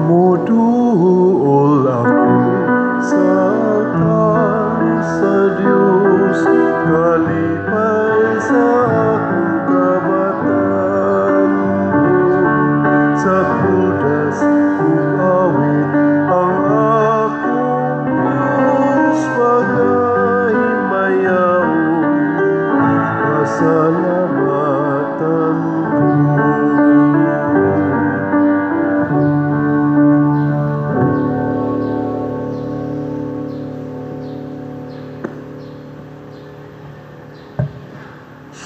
Muduol ako sa altar sa Diyos, kalipay sa akong kabataan. Sa kudas awit ang akong Diyos, pagkahimayaon, pasalamatan ko.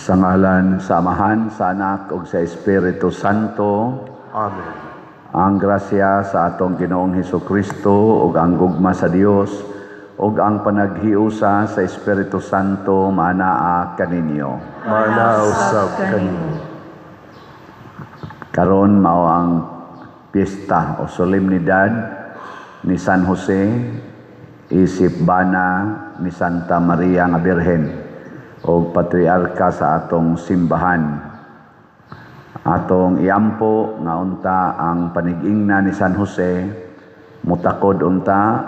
Sa ngalan sa Amahan, sa Anak, ug sa Espiritu Santo. Amen. Ang grasya sa atong Ginoong Hesukristo ug ang gugma sa Dios ug ang panaghiusa sa Espiritu Santo maanaa kaninyo. Manausab kanimo. Karon mao ang piyesta o solemnidad ni San Jose, isip bana ni Santa Maria nga Birhen o patriarka sa atong simbahan. Atong iampo nga unta ang panigingna ni San Jose, mutakod unta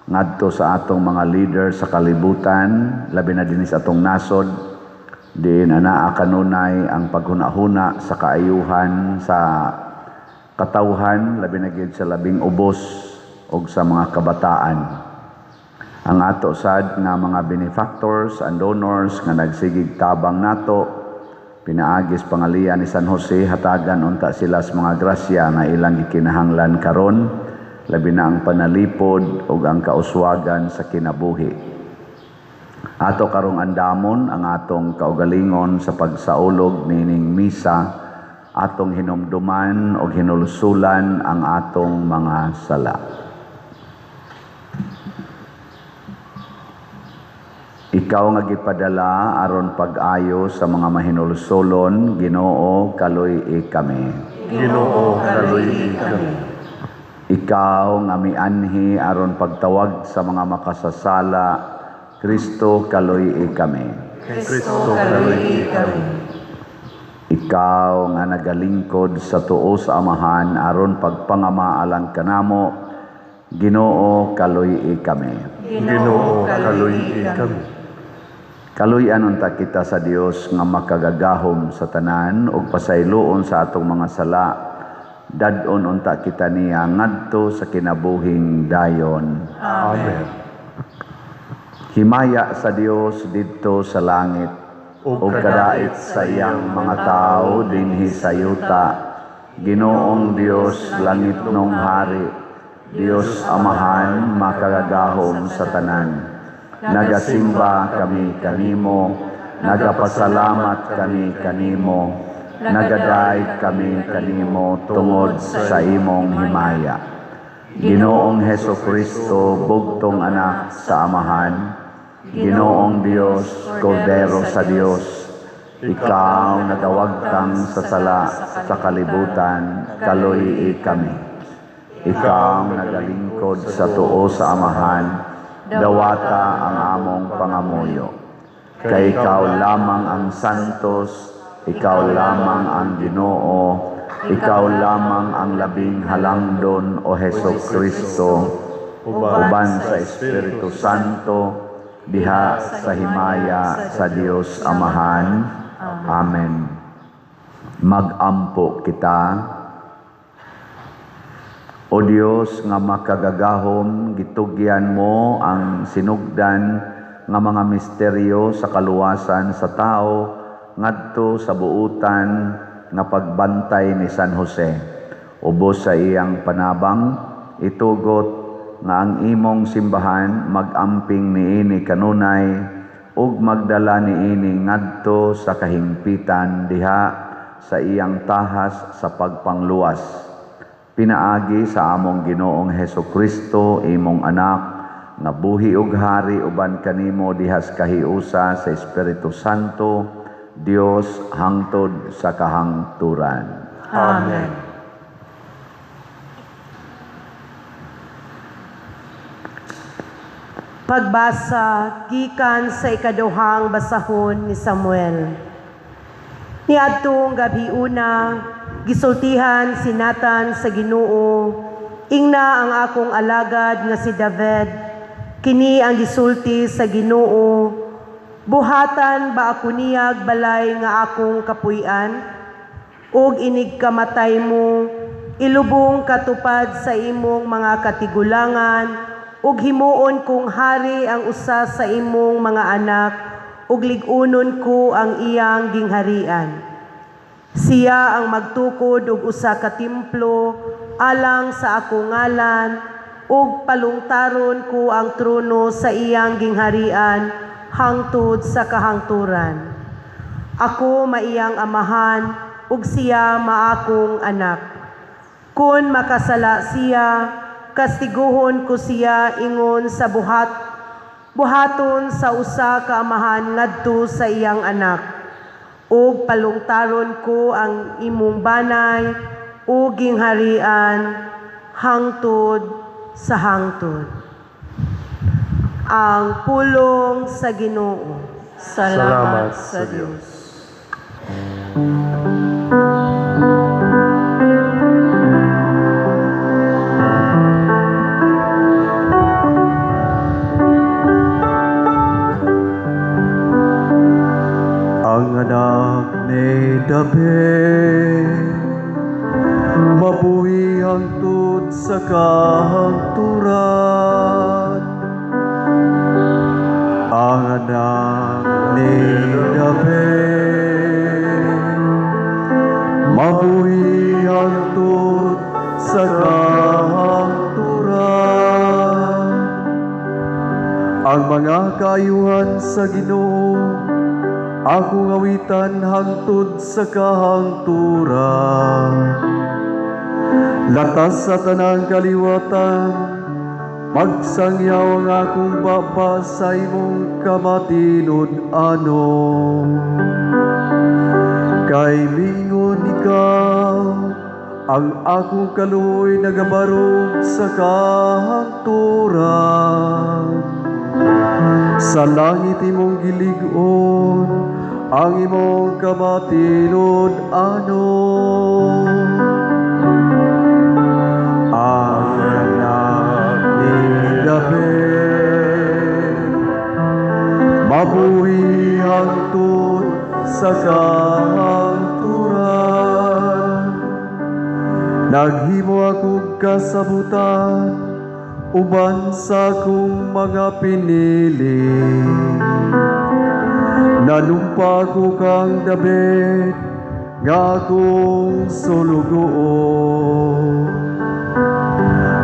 ngadto sa atong mga leader sa kalibutan, labi na dinis atong nasod, diin anaa kanunay ang paghuna-huna sa kaayuhan sa katawhan, labi na gid sa labing ubos ug sa mga kabataan. Ang ato sad nga mga benefactors and donors nga nagsigig tabang nato, pinaagis pangalian ni San Jose, hatagan unta sila sa mga grasya nga ilang gikinahanglan karon, labi na ang panalipod ug ang kauswagan sa kinabuhi. Ato karong andamon ang atong kaugalingon sa pagsaulog nining misa, atong hinumduman ug hinulsulan ang atong mga sala. Ikaw nga gipadala aron pag-ayo sa mga mahinulsolon, Ginoo, kaluy kami. Ginoo, kaluy kami. Ikaw nga mianhi aron pagtawag sa mga makasasala, Kristo, kaluy kami. Kristo, kaluy kami. Ikaw nga nagalingkod sa tuo sa Amahan aron pagpangamaalang kanamo, Ginoo, kaluy kami. Ginoo, kaluy kami. Kaluyan unta kita sa Dios nga makagagahom sa tanan ug pasayloon sa atong mga sala. Dadon unta kita niya ngadto sa kinabuhing dayon. Amen. Himaya sa Dios didto sa langit ug kadait sa iyang mga tao dinhi sa yuta. Ginoong Dios langit nung hari, Dios Amahan makagagahom sa tanan. Nagasimba kami kanimo, nagapasalamat kami kanimo, nagaday kami kanimo tungod sa imong himaya. Ginoong Hesukristo, bugtong anak sa Amahan, Ginoong Dios, Kordero sa Dios, ikaw nagawagtang sa sala sa kalibutan, kaluy kami. Ikaw nagalingkod sa tuo sa Amahan, dawata ang among pangamuyo. Kay ikaw lamang ang santos, ikaw lamang ang Ginoo, ikaw lamang ang labing halangdon o Hesukristo, uban sa Espiritu Santo, diha sa himaya sa Dios Amahan. Amen. Mag-ampo kita. O Dios nga makagagahom, gitugyan mo ang sinugdan nga mga misteryo sa kaluwasan sa tao ngadto sa buutan nga pagbantay ni San Jose. Ubos sa iyang panabang, itugot nga ang imong simbahan magamping niini kanunay ug magdala niini ngadto sa kahimpitan diha sa iyang tahas sa pagpangluwas. Pinaagi sa among Ginoong Hesukristo, imong anak, nga buhi ug hari uban kanimo dihas kahiusa sa Espiritu Santo, Dios hangtod sa kahangturan. Amen. Pagbasa gikan sa ikaduhang basahon ni Samuel. Niadtong gabi una, gisultihan sinatan sa Ginoo, ingna ang akong alagad nga si David, kini ang gisulti sa Ginoo, buhatan ba ako niyag balay nga akong kapuy-an, ug inig kamatay mo, ilubong katupad sa imong mga katigulangan, ug himuon kong hari ang usa sa imong mga anak, ug lig-unon ko ang iyang gingharian. Siya ang magtukod og usa ka templo alang sa akong ngalan, ug palungtaron ko ang trono sa iyang gingharian hangtod sa kahangturan. Ako maiyang amahan, ug siya maakong anak. Kun makasala siya, kastiguhon ko siya ingon sa buhaton sa usa ka amahan ngadto sa iyang anak. Ug palungtaron ko ang imong banay ug gingharian hangtod sa hangtod. Ang pulong sa Ginoo. Salamat sa Diyos. Ang anak ni David, mabuhi hangtod sa kahangturan. Ang anak ni David, mabuhi hangtod sa kahangturan. Ang mga kaayuhan sa Ginoo, akong awitan hangtod sa kahangturan. Latas sa tanang kaliwatan, magsangyaw ang akong baba sa imong kamatinod-ano. Kay mingon ikaw, ang akong kaluoy nagabarog sa kahangturan. Sa langit imong gilig-on, ang imong kamatinod-ano. Ang anak ni David, mabuhi hangtod sa kahangturan. Naghimo akong kasabutan, uban sa akong mga pinili. Nanumpa ko kang David, nga akong sulugoon.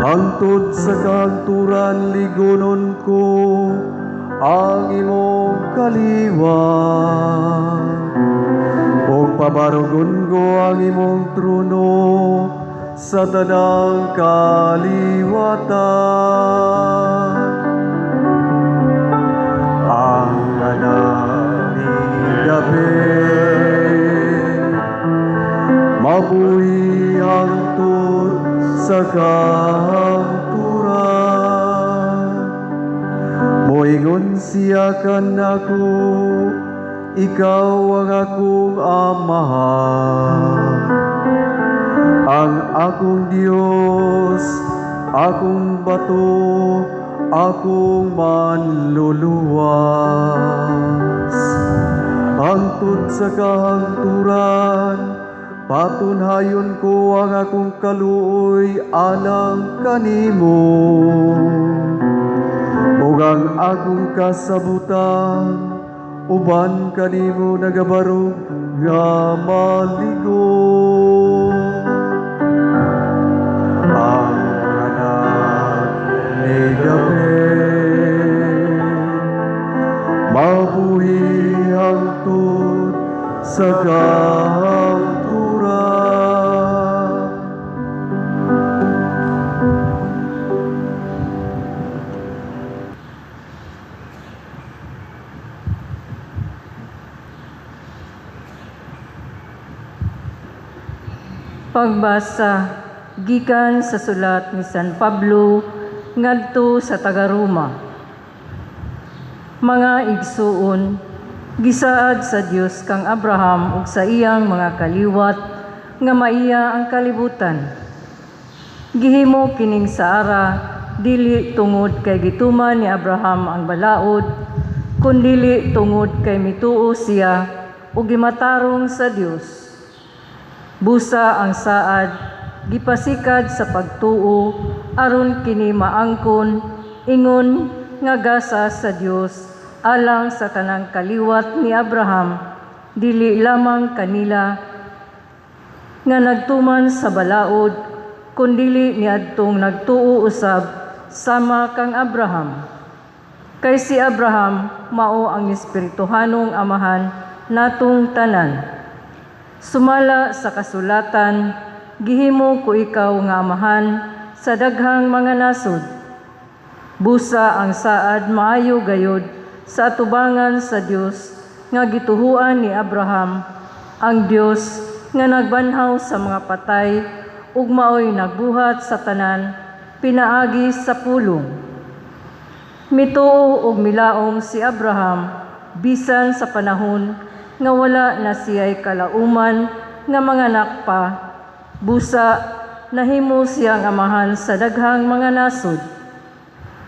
Hangtod sa kahangturan ligonon ko ang imong kaliwat. O pabarugon ko ang imong trono sa tanang kaliwatan. Ang anak ni David, mabuhi hangtod sa kahangturan. Moingon siya kan ako, ikaw ang akong amahan. Ang akong Diyos, akong bato, akong manluluwas. Hangtod sa kahangturan, patunhayon ko ang akong kaluoy alang kanimo. Ug ang akong kasabutan, uban kanimo nagabarog nga maligo. Ang anak ni David, mabuhi hangtod sa kahangturan. Pagbasa gikan sa sulat ni San Pablo ngadto sa taga-Roma. Mga igsuon, gisaad sa Dios kang Abraham ug sa iyang mga kaliwat nga maiya ang kalibutan. Gihimo kining saara dili tungod kay gituman ni Abraham ang balaod, kundili tungod kay mituo siya o gimatarong sa Dios. Busa ang saad gipasikad sa pagtuo aron kini maangkon ingon nga gasa sa Dios alang sa kanang kaliwat ni Abraham, dili lamang kanila nga nagtuman sa balaod, kundili niadtong nagtuo usab sama kang Abraham. Kay si Abraham mao ang espirituhanong amahan natong tanan. Sumala sa kasulatan, gihimo ko ikaw nga amahan sa daghang mga nasod. Busa ang saad maayo gayod sa atubangan sa Dios nga gituhuan ni Abraham, ang Dios nga nagbanhaw sa mga patay ug maoy nagbuhat sa tanan pinaagi sa pulong. Mituo ug milaom si Abraham bisan sa panahon nga wala na siya'y kalauman nga mga nakpa, busa nahimo siyang amahan sa daghang mga nasod.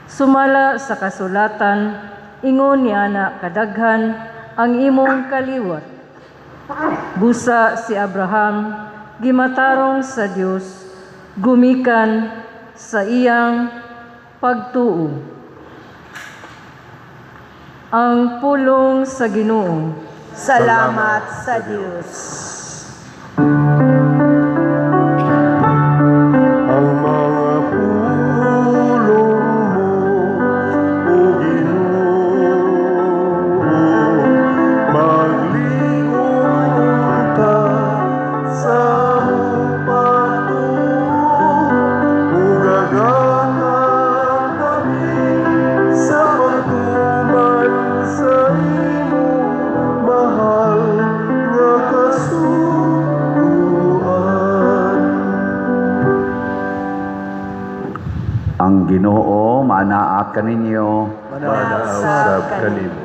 Sumala sa kasulatan, ingon ni ana kadaghan ang imong kaliwat. Busa si Abraham gimatarong sa Dios, gumikan sa iyang pagtuo. Ang pulong sa Ginoo. Salamat sa Diyos. Ang mga pulong mo, O Ginoo, maglingon ka sa mong pagtuo, ugagahan kami sa pagtuman sa imong mahal nga kasuguan. Ang Ginoo maanaa kaninyo. Manausab kanimo.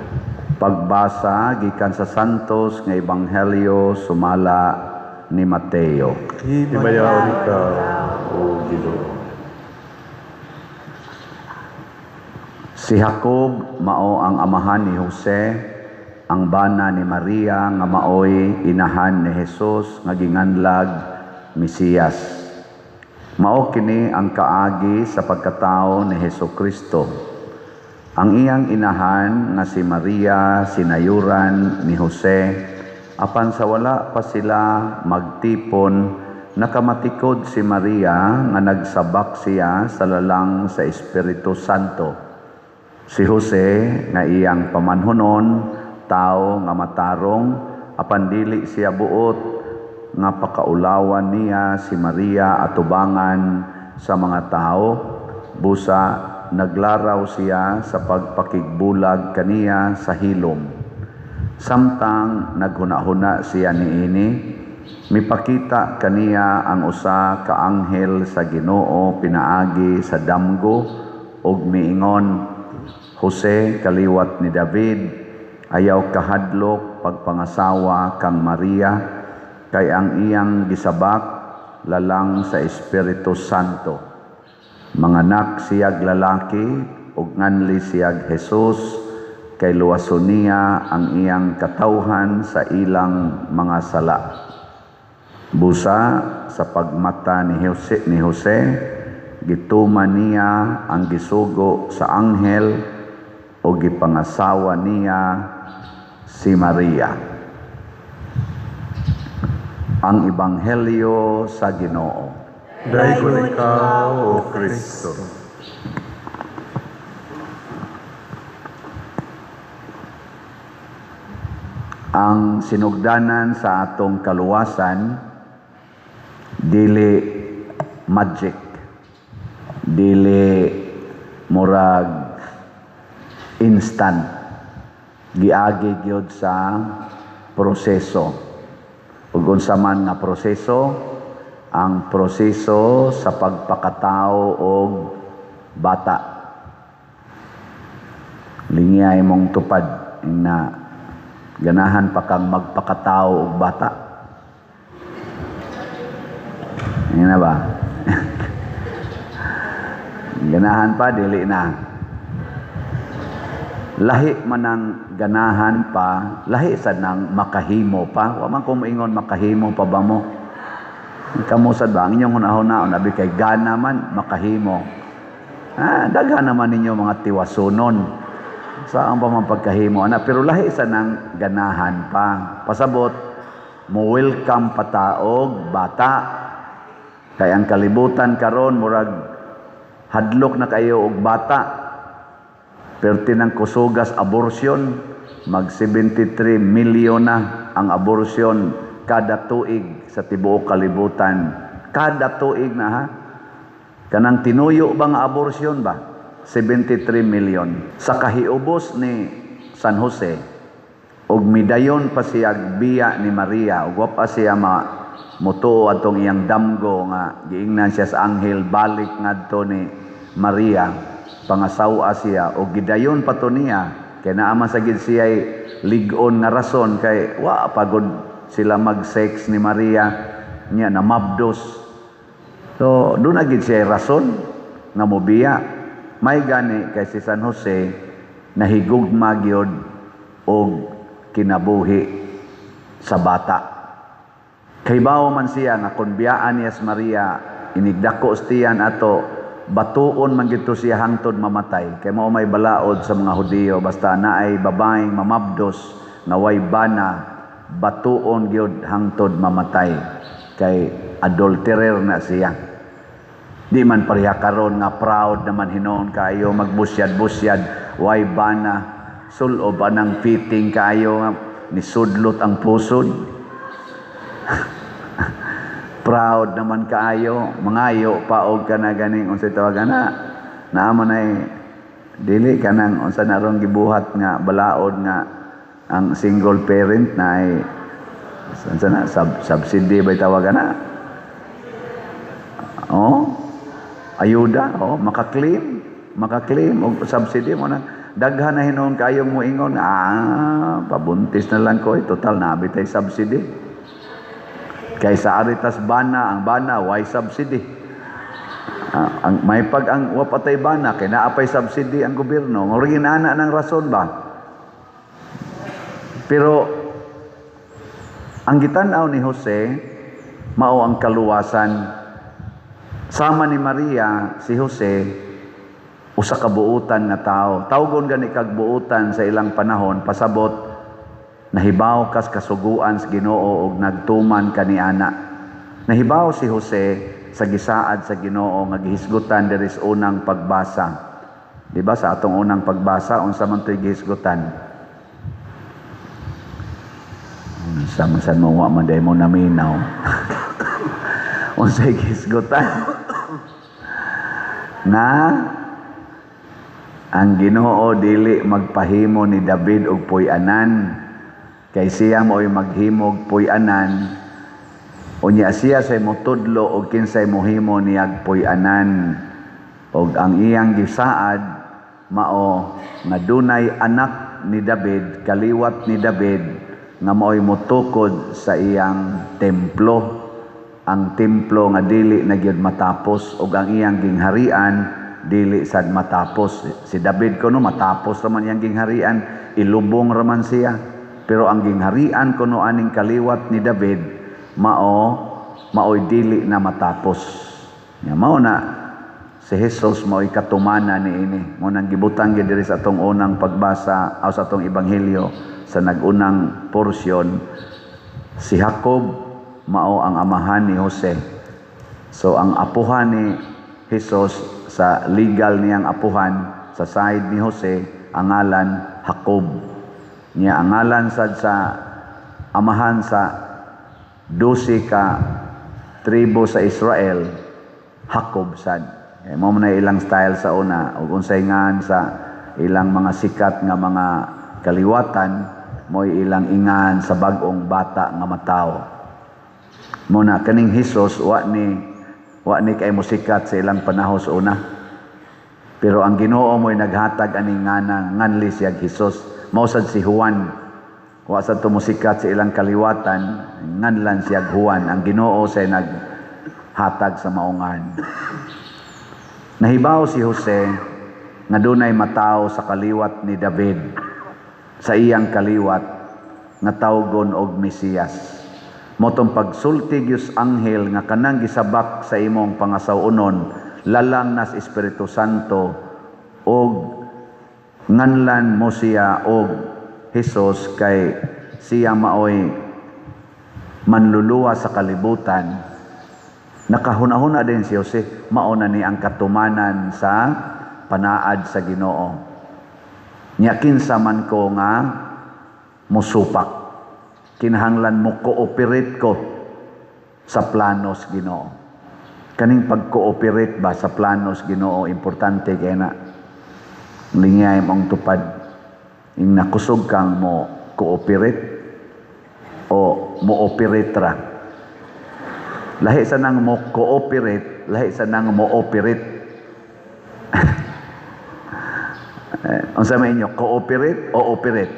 Pagbasa gikan sa Santos nga Ebanghelyo sumala ni Mateo. Himayaw ka, O Ginoo. Si Jacob mao ang amahan ni Jose, ang bana ni Maria nga maoy inahan ni Jesus nga ginganlag Mesiyas. Mao kini ang kaagi sa pagkatao ni Hesukristo. Ang iyang inahan nga si Maria sinayuran ni Jose, apan sa wala pa sila magtipon, nakamatikod si Maria nga nagsabak siya sa lalang sa Espiritu Santo. Si Jose nga iyang pamanhunon, tao nga matarong, apan dili siya buot nga pakaulawan niya si Maria atubangan sa mga tao, busa naglaraw siya sa pagpakigbulag kaniya sa hilom. Samtang naghuna-huna siya niini, mipakita kaniya ang usa ka anghel sa Ginoo pinaagi sa damgo ug miingon, Jose, kaliwat ni David, ayaw kahadlok pagpangasawa kang Maria, kay ang iyang gisabak lalang sa Espiritu Santo. Manganak siyag lalaki ug nganli siyag Jesus, kay luwason niya ang iyang katawhan sa ilang mga sala. Busa sa pagmata ni Jose, gituman niya ang gisugo sa anghel o gipangasawa niya si Maria. Ang Ebanghelyo sa Ginoo. Dayon ikaw, O Kristo. Ang sinugdanan sa atong kaluwasan, dili magic, dili murag instant, giagi gyud sa proseso. Ug unsa man nga proseso, ang proseso sa pagpakatao og bata. Lingiyay mong tupad na ganahan pa kang magpakatao og bata. Ngayon na ba? Ganahan pa, dili na. Lahi man ang ganahan pa, lahi sa nang makahimo pa. Wa man ko moingon makahimo pa ba mo? Kamusad ba? Ang inyong hunahon abi kay gana man, makahimo. Daghan naman ninyo mga tiwasunon. Saan pa man pagkahimo? Pero lahi sa nang ganahan pa. Pasabot, mo welcome pataog, bata. Kay ang kalibutan karon murag hadlok na kayo og bata. Pero tinang kusugas abortion, mag 73 milyon na ang abortion kada tuig sa tibuok kalibutan. Kada tuig na ha. Kanang tinuyo ba nga abortion ba? 73 milyon. Sa kahiubos ni San Jose, og midayon pa siya biya ni Maria, og wa pa siya mutuo atong iyang damgo nga giingnan siya sa anghel balik ngadto ni Maria. Pangasawa siya o gidayon pa to niya kay naama sa gid siya ligon nga rason kay wa pagod sila mag-sex ni Maria niya na mabdos. So doon na gid siya rason nga mobiya. May gani kay si San Jose nahigugma gyud og kinabuhi sa bata. Kay bawo man siya nga kun biyaan niya si Maria inigdako stiyan ato batuon man gito siya hangtod mamatay kay mao may balaod sa mga Hudiyo basta naay babaeng mamabdos na way bana batuon gyud hangtod mamatay kay adulterer na siya. Di man pareha karon nga proud naman hinon kayo magbusyad-busyad way bana sulob anang fitting kayo nga nisudlot ang pusod. Proud naman kaayo, mangayo paog ka na ganing unsa tawag na. Naaman ay dili ka nang unsa naron gibuhat nga balaod nga ang single parent na ay unsa na subsidy ba tawag na. Ayuda, makaklaim og subsidy mo na daghan na hinon kayo mo ingon pabuntis na lang ko total na bitay subsidy. Kaysa aritas bana, ang bana why subsidy. Ang may pag ang wapatay bana kay naapay subsidy ang gobyerno. Ngori ana ng rason ba? Pero ang gitan-aw ni Jose mao ang kaluwasan. Sama ni Maria si Jose usa ka buutan nga tao. Tawgon gani kag buutan sa ilang panahon pasabot nahibaw kas kasuguan sa Ginoo og nagtuman kaniana. Nahibaw si Jose sa gisaad sa Ginoo nga gihisgutan diri sa unang pagbasa. Di ba sa atong unang pagbasa unsa man toy gihisgutan? Unsa mo wa man day mo naminaw. Unsa gihisgutan? Na ang Ginoo dili magpahimo ni David og puy-anan kay siya mo'y maghimog puy-anan unya siya say motudlo og kinsay mohimo niyag puy-anan og ang iyang gisaad mao nga dunay anak ni David kaliwat ni David nga mo'y motukod sa iyang templo ang templo nga dili na gyud matapos ug ang iyang gingharian dili sad matapos. Si David kuno matapos raman iyang gingharian ilubong raman siya. Pero ang gingharian kuno aning kaliwat ni David mao'y dili na matapos. Mao na si Jesus mao'y katumana niini. Mo nang gibutang gyud diri sa atong unang pagbasa o sa atong ebanghelyo sa nagunang porsyon si Jacob mao ang amahan ni Jose. So ang apuhan ni Jesus sa legal niyang apuhan sa side ni Jose ang ngalan Jacob. Niya ang ngalan sad sa amahan sa 12 ka tribo sa Israel, Jacob sad. Mao man ilang style sa una ug unsay ngan sa ilang mga sikat nga mga kaliwatan mo'y ilang ingan sa bag-ong bata nga matawo. Muna kaning Jesus wa ni kay musikat sa ilang panahon sa una. Pero ang Ginoo mo'y naghatag aning nganli siya Jesus. Mausad si Juan, wa sa tumusikat sa ilang kaliwatan, nganlan siya Juan. Ang Ginoo say hatag sa maungan. Nahibaw si Jose nga dunay mataw sa kaliwat ni David, sa iyang kaliwat nga tawgon og Mesiyas. Motong pagsulti gyus anghel nga kanang gisabak sa imong pangasawunon, lalang nas Espiritu Santo og nganlan mo siya og Hesus kay siya maoy manluluwa sa kalibutan. Nakahuna-huna din si Jose, mauna ni ang katumanan sa panaad sa Ginoo. Nya kinsa man ko nga musupak, kinahanglan mo cooperate ko sa planos Ginoo. Kaning pag-cooperate ba sa planos Ginoo importante kay na lingay mong tupad. Ing nakusog kang mo cooperate o mo operate ra. Lahi sa nang mo cooperate, lahi sa nang mo operate. Unsa may inyo, cooperate o operate?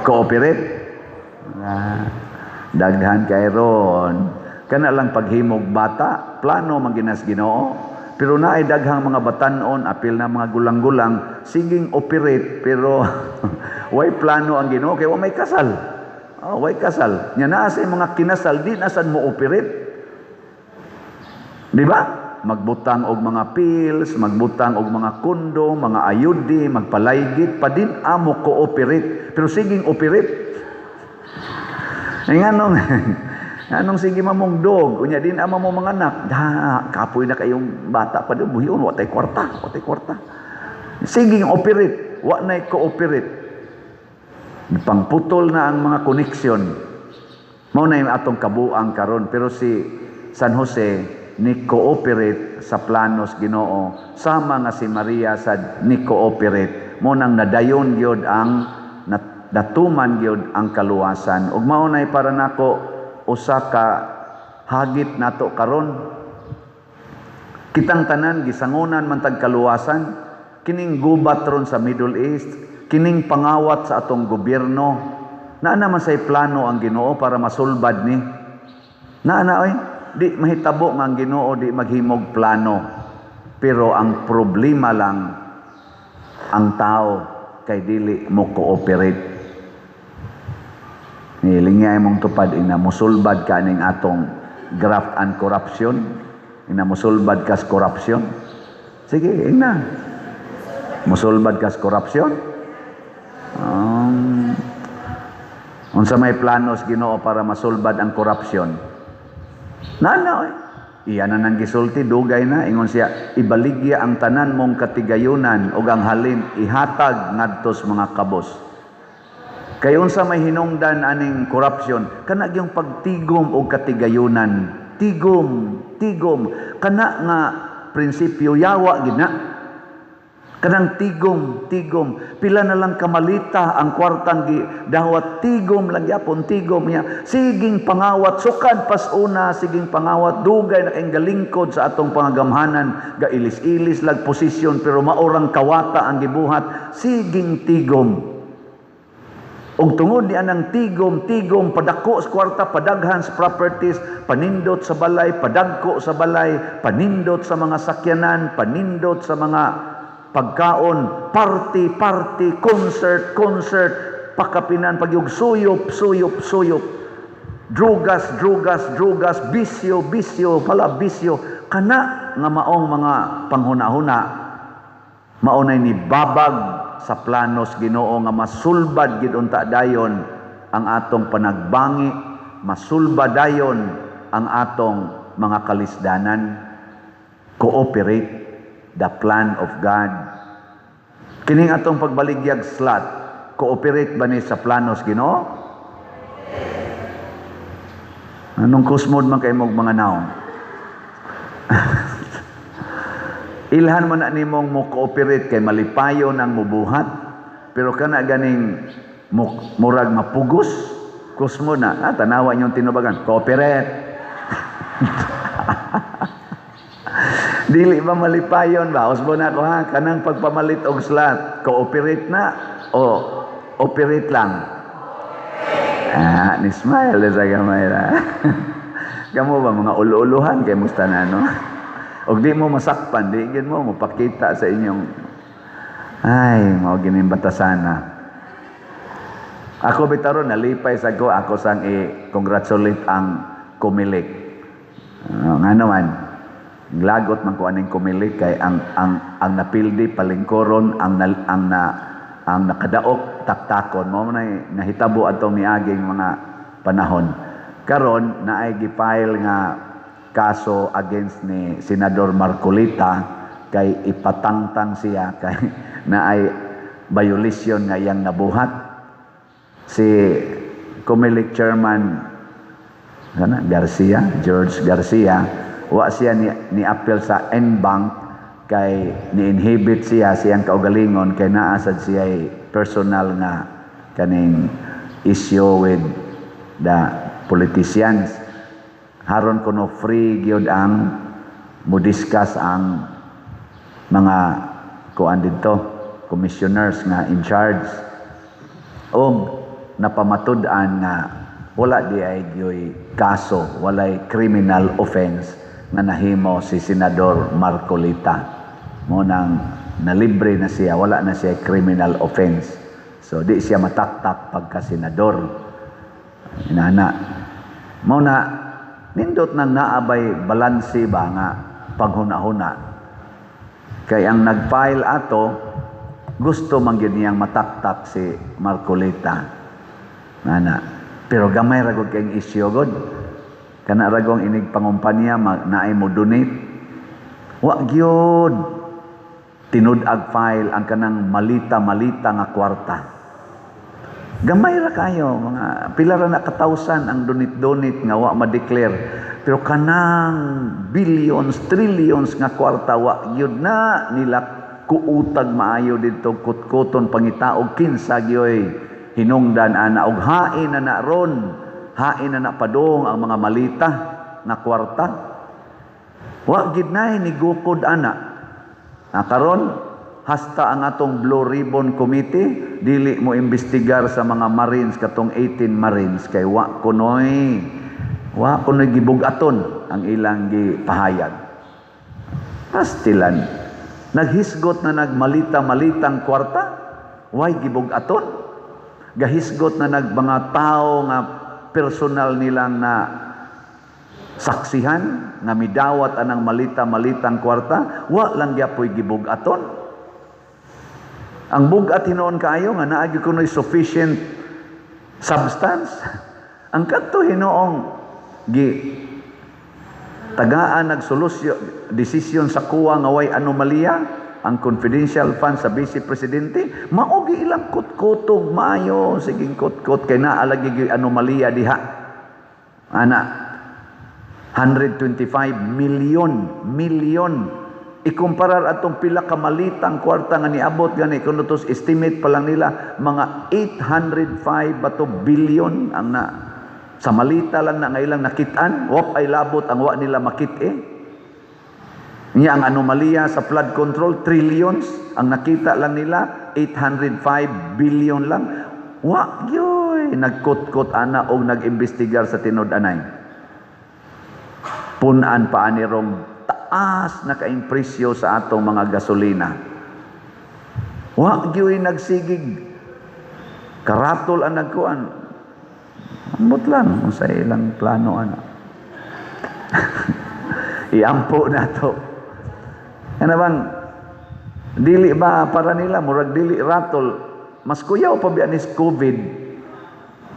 Cooperate? Daghan kay ron. Kana lang paghimog bata, plano maginas Ginoo. Pero naay daghang mga batanon, apil na mga gulang-gulang, siging operate pero way plano ang Ginoo kay wa may kasal. Way kasal. Nya naa sa mga kinasal di nasan mo operate. Di ba? Magbutang og mga pills, magbutang og mga kondo, mga ayudi, magpalaygit, pa din amo cooperate. Pero siging operate. Anong sige mamong dog, unya din ama mo mga anak, kapoy na kayong bata pa doon, buhiyon, watay kwarta. Siging operate, wa na'y cooperate. Pangputol na ang mga koneksyon. Mao na yung atong kabuang karon, pero si San Jose ni cooperate sa planos Ginoo, sama nga si Maria sa ni cooperate, mo nang nadayon gyud ang natuman gyud ang kaluwasan. Ug mao nay para nako usa ka hagit nato karon. Kitang tanan gisangunan man tag kaluwasan, kining gubat ron sa Middle East, kining pangawat sa atong gobyerno. Naa naman say plano ang Ginoo para masulbad ni. Naa di mahitabo nga ang Ginoo di maghimog plano. Pero ang problema lang ang tao kay dili mo cooperate. Nilingay mong tupad, ina musulbad ka ning atong graft and corruption, ina musulbad ka sa corruption. Sige, ina. Musulbad ka sa corruption. Unsa may planos Ginoo para masulbad ang corruption? Iyan na nang gisulti, dugay na. Ingon siya, ibaligya ang tanan mong katigayunan o ang halin ihatag ngadtos mga kabos. Kay unsa may hinungdan aning corruption, kana yung pagtigom og katigayunan. Tigom. Kana nga prinsipyo yawa gid na. Kanang tigom. Pila na lang kamalita ang kwartang dawat tigom lang yapon tigom niya. Siging pangawat sukad pas una, siging pangawat dugay na kay galingkod sa atong pangagamhanan, gailis-ilis lag posisyon pero maorang kawata ang gibuhat. Siging tigom. Og tungod di anang tigom, padako sa kwarta, padaghan sa properties, panindot sa balay, padagko sa balay, panindot sa mga sakyanan, panindot sa mga pagkaon, party, concert, pakapinan, pagyug suyop, drugas, bisyo, kana nga maong mga panghuna-huna, maunay ni babag sa planos Ginoo nga masulbad gid unta dayon ang atong panagbangi, masulbad dayon ang atong mga kalisdanan. Cooperate the plan of God. Kining atong pagbaligyag slot, cooperate ba ni sa planos Ginoo? Anong kusmod man kay mong mga naong? Ilhan man na nimong mo cooperate kay malipayo nang mubuhat, pero kana ganing murag mapugos, kusmo na, tanawa niyong tinubagan, cooperate. Dili ba malipayon ba? Usbo na ko ha, kanang pagpamalit og slot, cooperate na o operate lang? Ni smile sa gamay na. Kamo ba mga ulo-uluhan kay musta na no? Og di mo masakpan, di gid mo mapakita sa inyong ay mao gining batasana. Ako bitaron nalipay sa ako sang i-congratulate ang Kumilik. Nga naman, lagot man ko aning Kumilik kay ang napildi palingkoron ang nakadaok taktakon mo na nahitabo atong niaging mga panahon. Karon naay gifile nga kaso against ni Senador Marcolita kay ipatangtang siya kay naay violation nga iyang nabuhat. Si Kumilik Chairman George Garcia, wa siya ni appeal sa NBank kay ni-inhibit siyang kaugalingon kay naasad siya personal nga kaning issue with the politicians. Haron kuno free gyud ang mo-discuss ang mga kuan dito, commissioners nga in charge. O napamatud-an nga wala di ay gyoy kaso, walay criminal offense nga nahimo si Senador Marcolita. Mo nang nalibre na siya, wala na siya criminal offense. So di siya mataktak pagka senador. Inana. Mo na nindot nang naabay balanse ba nga paghuna-huna. Kay ang nag-file ato gusto man gyud niyang mataktak si Marcolita. Nana. Pero gamay ra gud kay issue gud. Kana ra gong inig pangumpanya naay mo donate. Wa gyud tinud-ag file ang kanang malita-malita nga kwarta. Gamay ra kayo mga pila ra na katawsan ang donate nga wa ma-declare. Pero kanang billions, trillions nga kwarta wa gyud na nila kuutag maayo dito kutkuton pangitaog kinsa gyoy hinungdan ana og hain na ron, hain na padong ang mga malita na kwarta. Wa gid nay ni gukod ana. Karon hasta ang atong Blue Ribbon Committee dili mo imbestigar sa mga Marines katong 18 Marines kay wa kunoy gibug-aton ang ilang gipahayag. Pastilan naghisgot na nagmalita-malitang kwarta, way gibug-aton. Gahisgot na mga tao nga personal nilang na saksihan nga midawat anang malita-malitang kwarta, wa lang gyapoy gibug-aton. Ang bugat hinoon kaayo nga naa gyud kunoy sufficient substance. Ang kadto hinoong tagaan nagsolusyon desisyon sa kuwa nga way anomalya ang confidential fund sa Vice Presidente, maogi ilang kutkutog maayo siging kutkut kay naa lagi gyud anomalya diha. Ana 125 million ikumparar atong pila ka malitang kwarta nga niabot gani kuno tos estimate pa lang nila mga 805 bato billion ang na sa malita lang na nga ilang nakitaan, wap ay labot ang wa nila makit Niya ang anomalya sa flood control, trillions. Ang nakita lang nila, 805 billion lang. Wa, yoy, nagkut-kut ana o nag-imbestigar sa tinud-anay. Punan pa anirong taas na kaimpresyo sa atong mga gasolina. Wa, yoy, nagsigig. Karatol ang nagkuan. Ambot lang, kung sa ilang plano, ana. Iampo na to. Ano bang, dili ba para nila, murag dili ratol, mas kuyaw pa ba nis COVID?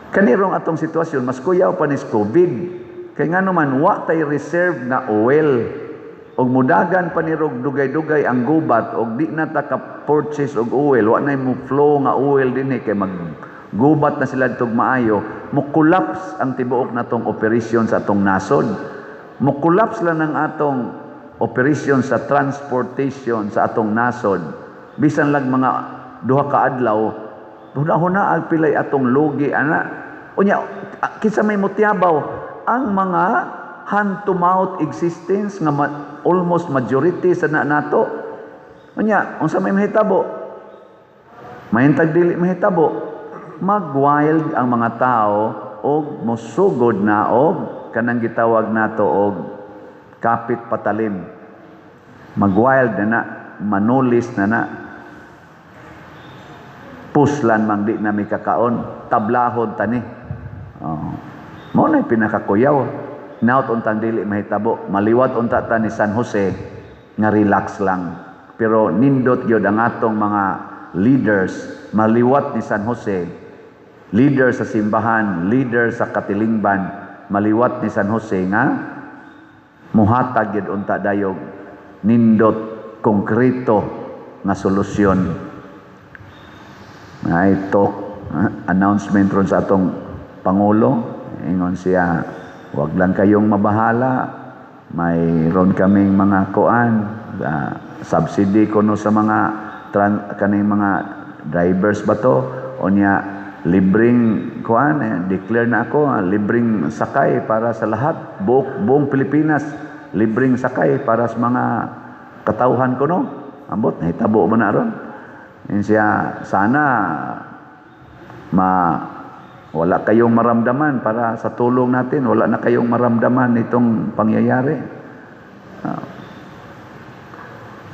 Kanirong atong sitwasyon, mas kuyaw pa nis COVID. Kaya nga naman, wa tay reserve na oil. Og mudagan pa nirog dugay-dugay ang gubat, og di na ta ka-purchase og oil, wa na mo flow nga oil din kay mag-gubat na sila itong maayo, mo-collapse ang tibuok na tong operasyon sa atong nasod. Mo-collapse lang ang atong operasyon sa transportation sa atong nasod. Bisan lang mga duha ka adlaw, huna-huna ang pilay atong lugi ana. Unya kinsa may mutiabaw ang mga hand to mouth existence nga almost majority sa nato. Unya unsa may mahitabo? Mahintag dili mahitabo. Mag-wild ang mga tao og mosugod na og kanang gitawag nato og kapit patalim. Mag-wild na, manulis na. Puslan mang di na may kakaon, tablahod tani. Mao na pinakakuyaw. Naot untang dili mahitabo, maliwat unta ta ni San Jose nga relax lang. Pero nindot gyud ang atong mga leaders, maliwat ni San Jose, leader sa simbahan, leader sa katilingban, maliwat ni San Jose nga muhatag gyud unta dayog nindot konkreto nga solusyon. Ay talk announcement ron sa atong pangulo, ingon siya, wag lang kayong mabahala, mayroon kaming mga kuan, subsidy kuno sa mga kaning mga drivers ba to, o niya libreng kuan, declare na ako, libreng sakay para sa lahat, buong Pilipinas, libreng sakay para sa mga katauhan kuno. Ambot nahitabo man na ron. Yan siya, sana wala kayong maramdaman para sa tulong natin, wala na kayong maramdaman itong pangyayari.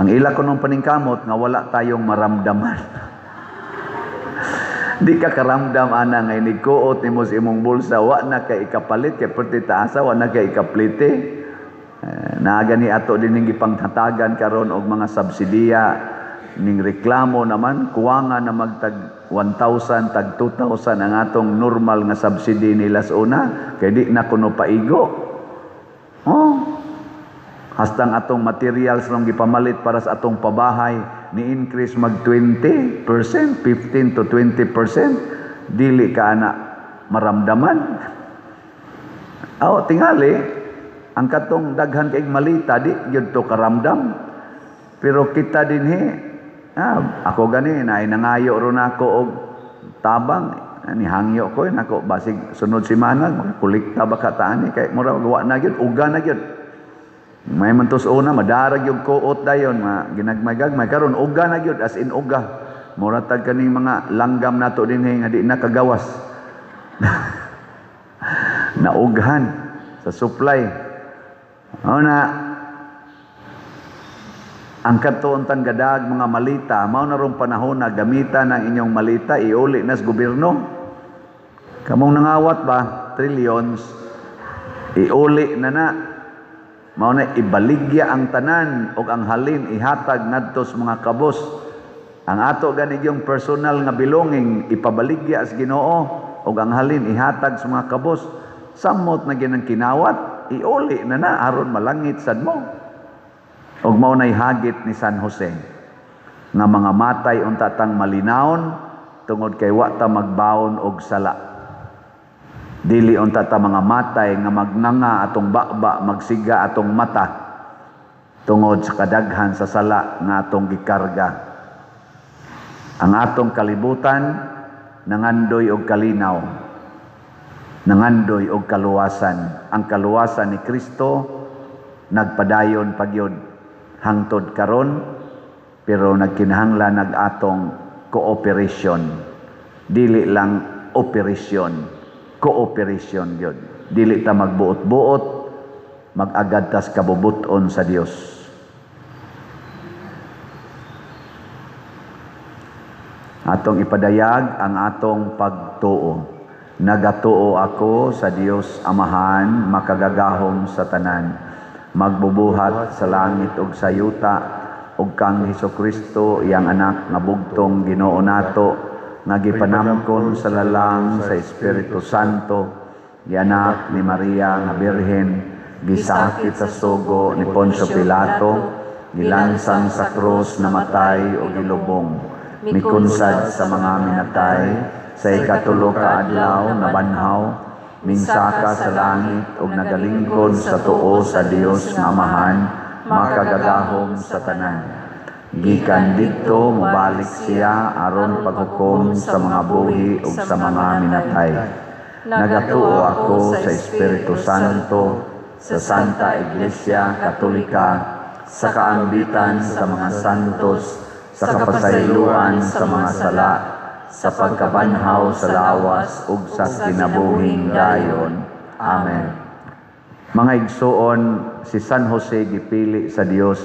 Ang ila ko nung paningkamot nga wala tayong maramdaman. Di ka karamdam ana nga inigkuot nimo sa imong bulsa, wa na kay ikapalit kay perti taasa, wa na kay ikaplite. Naagani ato din ning gipanghatagan karon og mga subsidiya ning reklamo naman kuwanga na magtag 1,000 tag 2,000 ang atong normal nga subsidy nila sa una kay di na kuno paigo. Hastang atong materials nung gipamalit para sa atong pabahay ni increase mag 20%, 15 to 20%, dili ka na maramdaman. Tingali ang katong daghan kay malita di gyud to karamdam. Pero kita dinhi, ako gani na nangayo ron ako og tabang, ni hangyo ko nako basig sunod semana magkulikta ba kataan kay mura gawa na gyud, uga na gyud. May mantos una madarag yung kuot dayon, ginagmay-gagmay karon uga na gyud, as in uga. Mura tag kaning mga langgam nato dinhi nga di na kagawas. Naughan sa supply. Ang katuuntan gadag mga malita, mao na ron panahon na gamitan ang inyong malita, iuli na sa gobyerno. Kamong nangawat ba, trillions, iuli na. Mao na ibaligya ang tanan o ang halin ihatag ngadto sa mga kabos. Ang ato gani yung personal nga belonging ipabaligya sa Ginoo o ang halin ihatag sa mga kabos. Samot na ginang kinawat, iuli na aron malangit sad mo. Og mao nay hagit ni San Jose nga mga matay unta tang malinawon tungod kay wa ta magbaon og sala. Dili unta ta mga matay nga magnanga atong bakba, magsiga atong mata tungod sa kadaghan sa sala nga atong gikarga. Ang atong kalibutan nangandoy og kalinaw, nangandoy og kaluwasan. Ang kaluwasan ni Kristo nagpadayon pagyud hangtod karon, pero nagkinahanglan atong cooperation, dili lang operasyon. Cooperation yun. Dili ta magbuot-buot, mag-agad tas kabubuton sa Dios. Atong ipadayag ang atong pagtuo. Nagatuo ako sa Dios Amahan, makagagahom sa tanan, magbubuhat sa langit ug sa yuta, ug kang Hesukristo iyang anak nga bugtong Ginoo nato, nga gipanamkon sa lalang sa Espiritu Santo, gianak ni Maria nga Birhen, gisakit sa sugo ni Poncio Pilato, gilansang sa krus, namatay o gilubong, mikunsad sa mga minatay, sa ikatulo ka adlaw nabanhaw, mingsaka sa langit ug nagalingkod sa tuo sa Dios nga Amahan, makagagahom sa tanan. Gikan didto mobalik siya aron paghukom sa mga buhi ug sa mga minatay. Nagatuo ako sa Espiritu Santo, sa Santa Iglesia Katolika, sa kaambitan sa mga santos, sa kapasayloan sa mga sala, sa pagkabanhaw sa lawas ug sa kinabuhing dayon. Amen. Mga igsuon, si San Jose gipili sa Dios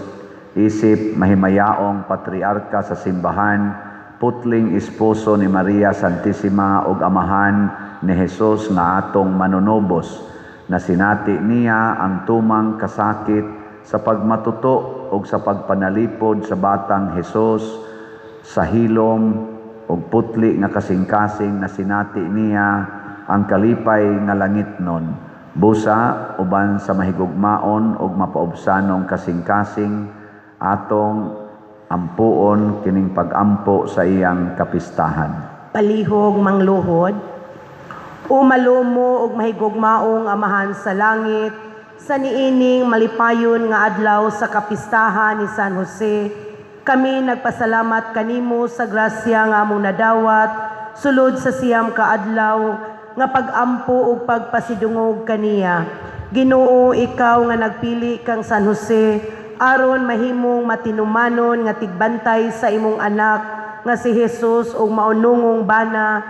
isip mahimayaong patriarka sa simbahan, putling esposo ni Maria Santissima ug amahan ni Jesus nga atong manunubos, na sinati niya ang tumang kasakit sa pagmatuto ug sa pagpanalipod sa batang Jesus, sa hilom ug putli nga kasing-kasing na sinati niya ang kalipay nga langitnon, busa uban sa mahigugmaon ug mapaubsanong kasing-kasing atong ampuon kining pag-ampo sa iyang kapistahan. Palihog mangluhod, umalumo og mahigugmaong amahan sa langit, sa niining malipayon nga adlaw sa kapistahan ni San Jose, kami nagpasalamat kanimo sa grasya nga among nadawat, sulod sa siyam ka adlaw, nga pag-ampo ug pagpasidungog kaniya. Ginoo, ikaw nga nagpili kang San Jose, aron mahimong matinumanon nga tigbantay sa imong anak, nga si Jesus ug maunungong bana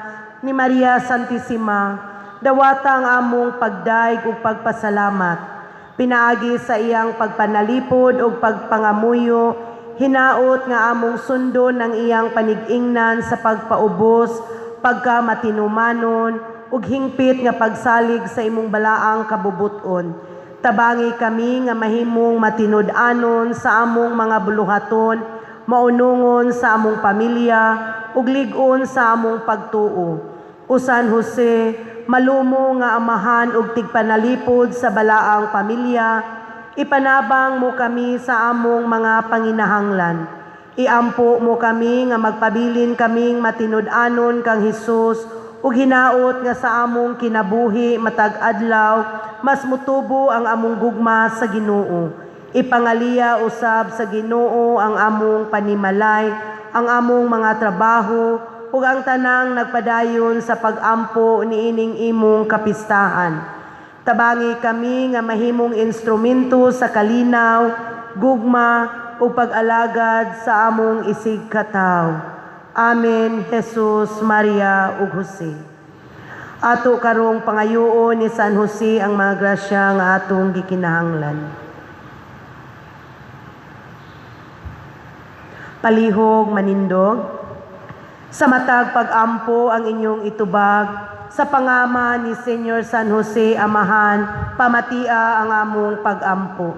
ni Maria Santissima, dawata ang among pagdaig ug pagpasalamat. Pinaagi sa iyang pagpanalipod ug pagpangamuyo, hinaot nga among sundon ang iyang panig-ingnan sa pagpaubos, pagkamatinumanon, ug hingpit nga pagsalig sa imong balaang kabubuton. Tabangi kami nga mahimong matinud-anon sa among mga buluhaton, maunungon sa among pamilya, ug lig-on sa among pagtuo. O San Jose, malumo nga amahan ug tigpanalipod sa balaang pamilya, ipanabang mo kami sa among mga panginahanglan. Iampo mo kami nga magpabilin kaming matinud-anon kang Hesus, ug hinaot nga sa among kinabuhi matag adlaw, mas mutubo ang among gugma sa Ginoo. Ipangaliya usab sa Ginoo ang among panimalay, ang among mga trabaho, ug ang tanang nagpadayon sa pag-ampo niining imong kapistahan. Tabangi kami nga mahimong instrumento sa kalinaw, gugma, ug pag-alagad sa among isig kataw. Amen, Jesus, Maria, ug Jose. Ato karong pangayuon ni San Jose ang mga grasya nga atong gikinahanglan. Palihog manindog, sa matag pag-ampo ang inyong itubag, sa pangama ni Senyor San Jose Amahan, pamatia ang among pag-ampo.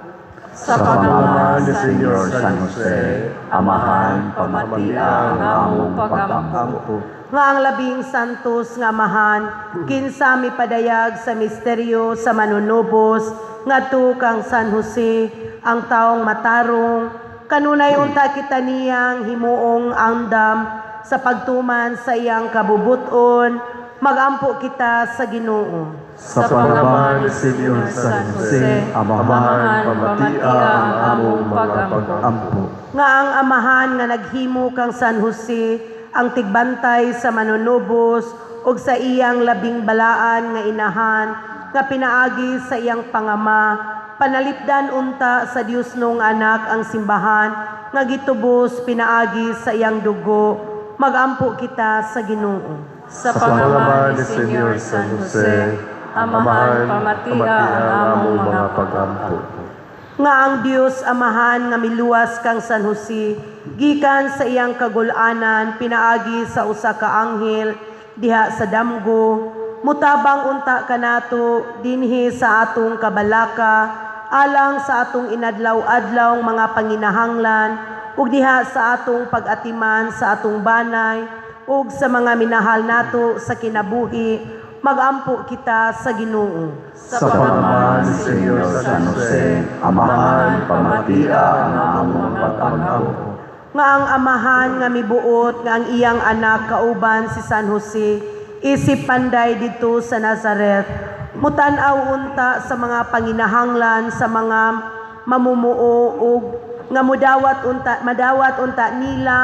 Sa pangama ni Senyor San Jose, Amahan, pamatia ang among pag-ampo. Nga ang labing santos nga amahan, kinsa mipadayag sa misteryo sa manunubos, ngadto kang San Jose, ang taong matarong, kanunay unta kita niyang himuong andam, sa pagtuman sa iyang kabubuton, magampo kita sa Ginoo. Sa pangama ni Senyor San Jose, Amahan, pamatia ang among mga pag-ampo. Nga ang amahan nga naghimo kang San Jose, ang tigbantay sa manunubos, ug sa iyang labing balaan nga inahan, nga pinaagi sa iyang pangama, panalipdan unta sa Dios nung anak ang simbahan, nga gitubos pinaagi sa iyang dugo, magampo kita sa Ginoo. Sa pangama ni Senyor San Jose, Amahan, pamatia ang among mga pag-ampo. Nga ang Dios amahan nga miluwas kang San Jose, gikan sa iyang kagulanan pinaagi sa usa ka anghel diha sa damgo, mutabang unta kanato dinhi sa atong kabalaka, alang sa atong inadlaw-adlaw mga panginahanglan, ug diha sa atong pag-atiman sa atong banay, ug sa mga minahal nato sa kinabuhi, magampo kita sa Ginoo. Sa pangama ni Senyor San Jose, Amahan, pamatia ang among pag-ampo. Nga ang amahan nga mibuot nga ang iyang anak kauban si San Jose, isip panday dito sa Nazareth, mutan-aw unta sa mga panginahanglan sa mga mamumuo ug nga madawat unta nila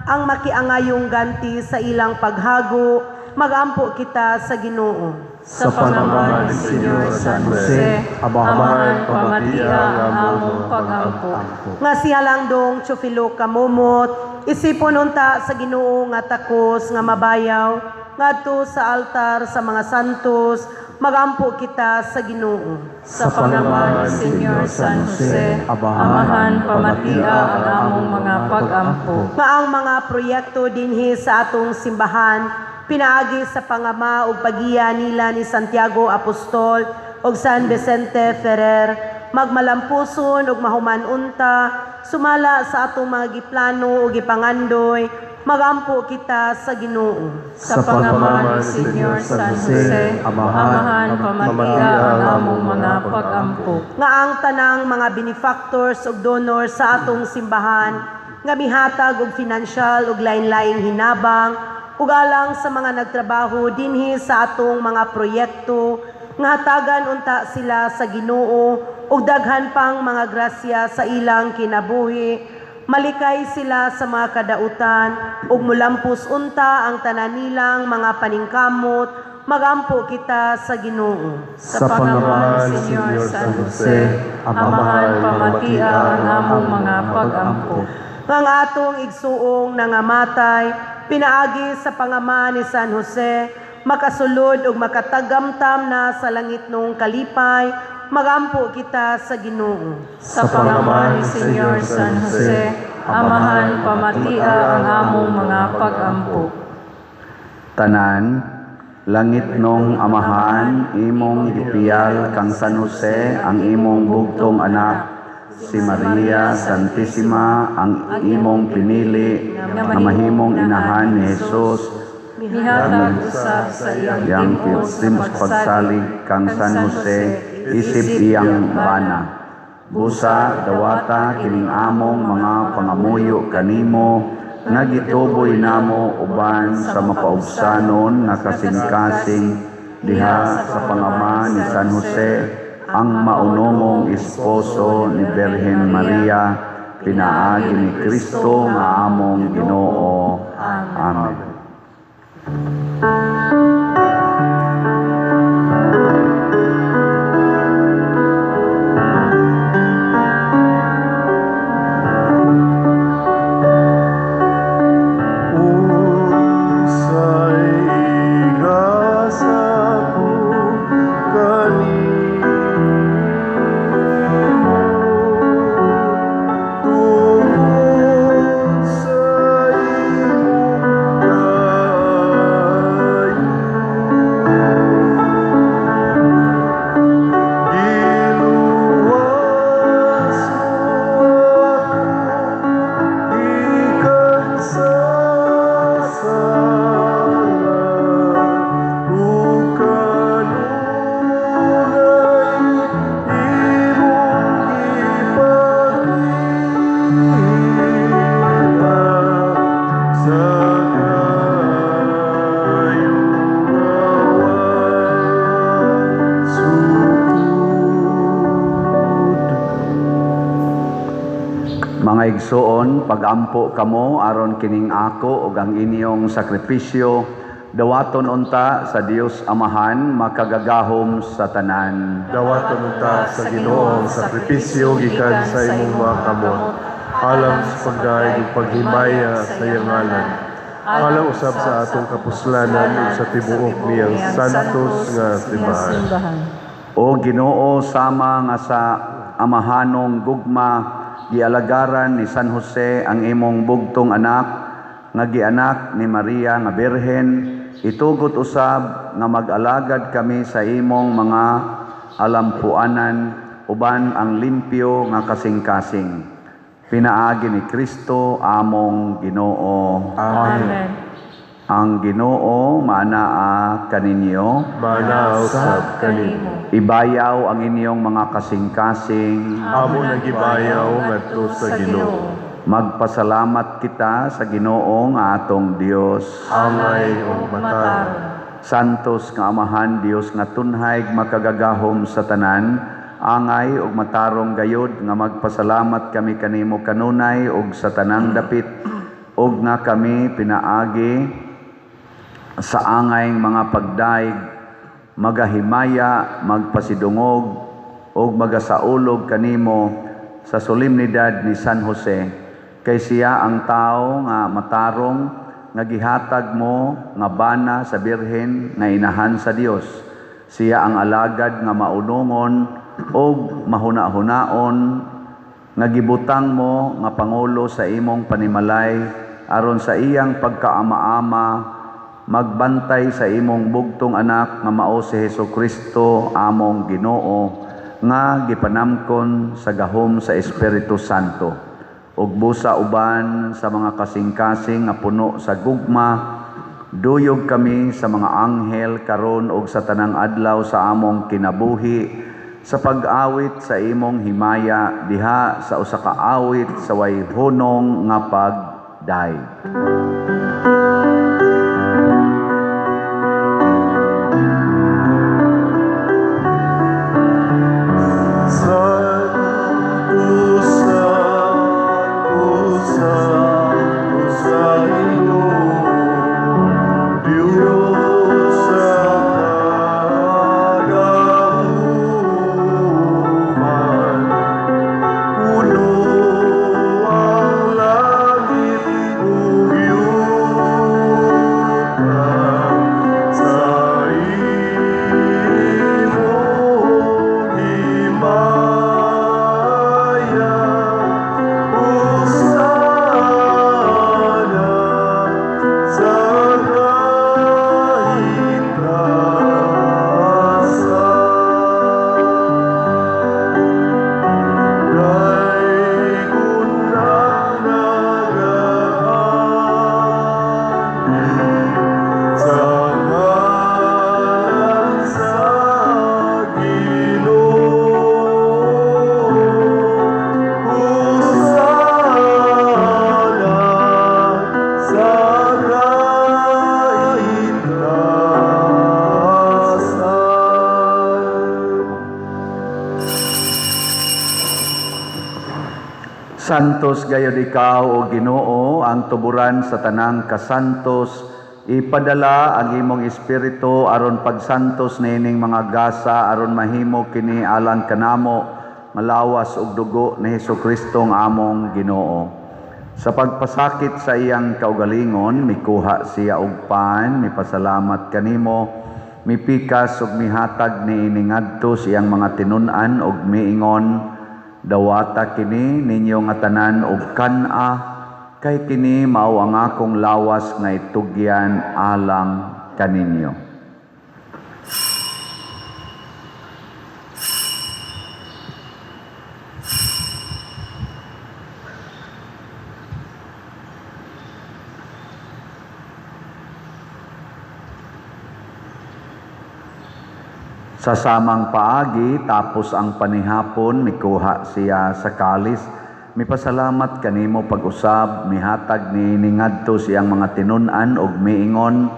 ang makiangayong ganti sa ilang paghago, magampo kita sa Ginoo. Sa pangama ni Senyor San Jose, Amahan, pamatia ang among pag-ampo. Nga si Halandong Teofilo Kamumot, isipon unta sa Ginoo nga takos nga mabayaw, ngadto sa altar sa mga santos, magampo kita sa Ginoo. Sa pangalan ni Senyor San Jose, amahan pamatia ang among mga pag-ampo. Nga ang mga proyekto dinhi sa atong simbahan, pinaagi sa pangama ug pagiya nila ni Santiago Apostol ug San Vicente Ferrer, magmalampuson ug mahuman-unta, sumala sa atong mga giplano ug gipangandoy, magampo kita sa Ginoo. Sa pangalan ni Senyor San Jose, amahan pamatia ang among mga pag-ampo. Nga ang tanang mga benefactors ug donors sa atong simbahan, nga mihatag og financial ug lain-laing hinabang, ug alang sa mga nagtrabaho dinhi sa atong mga proyekto, nga hatagan unta sila sa Ginoo ug daghan pang mga grasya sa ilang kinabuhi. Malikay sila sa mga kadautan ug mulampos unta ang tanan nilang mga paningkamot, magampo kita sa Ginoo. Sa pangalan ni Senyor San Jose, amahan pamatia ang among mga pag-ampo. Ang atong igsuong nangamatay, pinaagi sa pangama ni San Jose, makasulod ug makatagamtam na sa langit nung kalipay, magampo kita sa Ginoo. Sa pangalan ni Senyor San Jose, amahan pamatia ang among mga pag-ampo. Tanan, langit nung amahan, imong ipiyal kang San Jose, ang imong bugtong anak, si Maria Santissima, ang imong pinili, na mahimong inahan ni Jesus, Mihatag usab sa iyang yang timpo sa timos pagsalig kang San Jose, isip iyang bana. Busa, dawata, kining among mga pangamuyo kanimo, nga gituboy namo uban sa mapaubsanon nga kasing-kasing diha sa pangama ni San Jose, ang maunumong esposo ni Birhen Maria, pinaagi ni Kristo nga among Ginoo. Amen. Usay gasapo kanimo, tungod sa imong kayo. Giluwas mo ako, ikan sa sala, ukanunay imong ipakita sa kayong awan sukod. Mga igsoon, pagampo kamo aron kining ako ug ang inyong sakripisyo, dawaton unta sa Dios Amahan, makagagahom sa tanan. Dawaton unta sa Ginoong sakripisyo gikan sa imong mga kamot, alang sa pagdaig ug paghimaya sa iyang ngalan. Alang usab sa atong kapuslanan ug sa tibuok niyang santos nga simbahan. O Ginoo, sama nga sa amahanong gugma, gialagaran ni San Jose ang imong bugtong anak, nga gianak ni Maria nga Birhen, itugot usab nga mag-alagad kami sa imong mga alampuanan, uban ang limpyo nga kasing-kasing. Pinaagi ni Kristo among Ginoo. Amen. Ang Ginoo maanaa kaninyo, Manaaw sab kanimo. ibayaw ang inyong mga kasing-kasing, Amo nagibayaw ngadto sa Ginoo. magpasalamat kita sa Ginoo nga atong Dios. Angay ug matarong. Santos nga Amahan, Dios nga tunhay makagagahom sa tanan, angay ug matarong gayod nga magpasalamat kami kanimo kanunay ug sa tanang dapit, ug nga kami pinaagi sa angay mga pagdaig, magahimaya, magpasidungog ug magasaulog kanimo sa solemnidad ni San Jose, kay siya ang tao nga matarong nga gihatag mo nga bana sa Birhen nga inahan sa Dios, Siya ang alagad nga maunungon o mahuna-hunaon nga gibutang mo nga pangulo sa imong panimalay aron sa iyang pagkaama-ama magbantay sa imong bugtong anak nga mao si Hesukristo among Ginoo nga gipanamkon sa gahom sa Espiritu Santo ug busa uban sa mga kasing-kasing nga puno sa gugma. Duyog kami sa mga anghel karon ug sa tanang adlaw sa among kinabuhi sa pag-awit sa imong himaya diha sa usa ka awit sa way hunong nga pagdaig. Santos gayud ikaw o Ginoo ang tuburan sa tanang kasantos, ipadala ang imong espiritu aron pagsantos nining mga gasa aron mahimo kini alang kanamo malawas og dugo ni Hesukristo nga among Ginoo. Sa pagpasakit sa iyang kaugalingon mikuha siya og pan, mipasalamat kanimo, mipikas ug mihatag niini ngadto sa iyang mga tinun-an ug miingon, dawata kini ninyo nga tanan og kan-a kay kini mao ang akong lawas nga itugyan alang kaninyo. Sa samang paagi, tapos ang panihapon, mikuha siya sa kalis. Mipasalamat kanimo pag-usab, mihatag ni ngadto siyang mga tinun-an og miingon,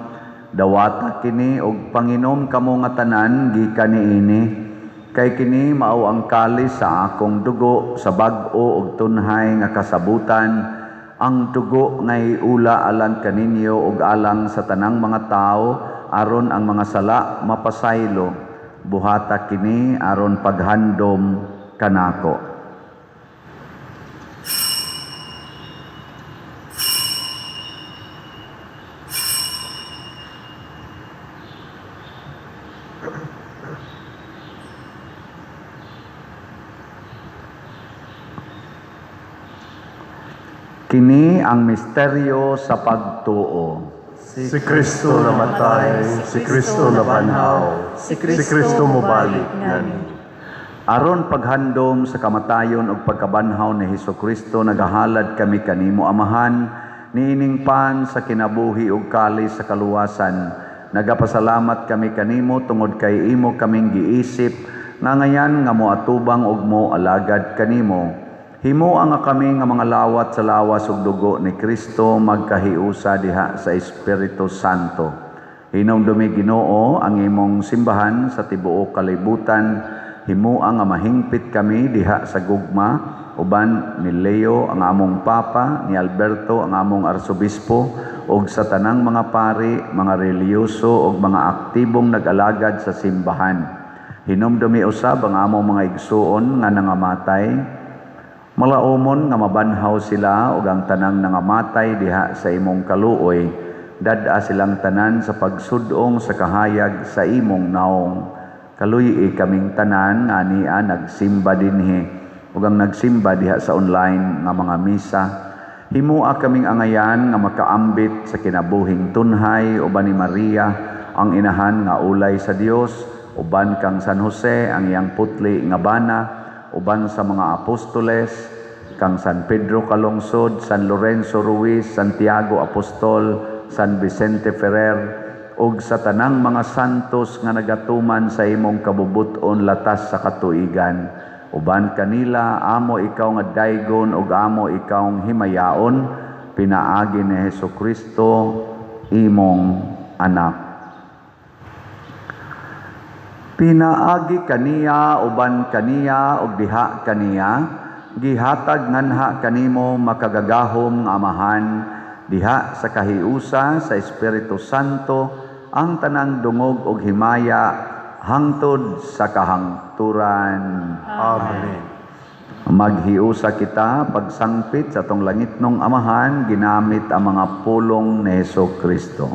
dawata kini og panginom kamo nga tanan gikan niini. Kay kini mao ang kalis sa akong dugo sa bag-o og tunhay nga kasabutan, ang dugo nga iula alang kaninyo ug alang sa tanang mga tao aron ang mga sala mapasaylo. Buhata kini aron paghandom kanako. Kini ang misteryo sa pagtuo. Si Kristo namatay, si Kristo nabanhaw, si Kristo mobalik ngani. Aron paghandom sa kamatayon ug pagkabanhaw ni Hesukristo nagahalad kami kanimo Amahan niining pan sa kinabuhi ug kalis sa kaluwasan. Nagapasalamat kami kanimo tungod kay imo kaming giisip nga ngayan nga moatubang ug mo alagad kanimo. Himo ang kami nga mga lawat sa lawas ug dugo ni Kristo magkahiusa diha sa Espiritu Santo. Hinumdumi Ginoo ang imong simbahan sa tibuok kalibutan. Himo ang mahingpit kami diha sa gugma uban ni Leo ang among papa, ni Alberto ang among arsobispo ug sa tanang mga pari, mga reliyoso ug mga aktibong nag-alagad sa simbahan. Hinumdumi usab ang among mga igsuon nga nangamatay. Malaumon nga mabanhaw sila ug ang tanang nangamatay diha sa imong kaluoy, dad-a silang tanan sa pagsudong sa kahayag sa imong naong. Kaluyi kaming tanan nga niya nagsimba dinhi ug ang nagsimba diha sa online nga mga misa. Himua kaming angayan nga makaambit sa kinabuhing tunhay uban ni Maria ang inahan nga ulay sa Dios, uban kang San Jose ang iyang putli nga bana, uban sa mga apostoles, kang San Pedro Calungsod, San Lorenzo Ruiz, Santiago Apostol, San Vicente Ferrer, ug sa tanang mga santos nga nagatuman sa imong kabubuton latas sa katuigan. Uban kanila, amo ikaw nga daygon ug amo ikaw himayaon, pinaagi ni Hesukristo, imong anak. Pinaagi kaniya, uban kaniya, ug diha kaniya, gihatag nganha kanimo makagagahom nga amahan, diha sa kahiusa sa Espiritu Santo, ang tanang dungog ug himaya, hangtod sa kahangturan. Amen. Maghiusa kita pagsangpit sa tong langitnong amahan, ginamit ang mga pulong ni Hesukristo.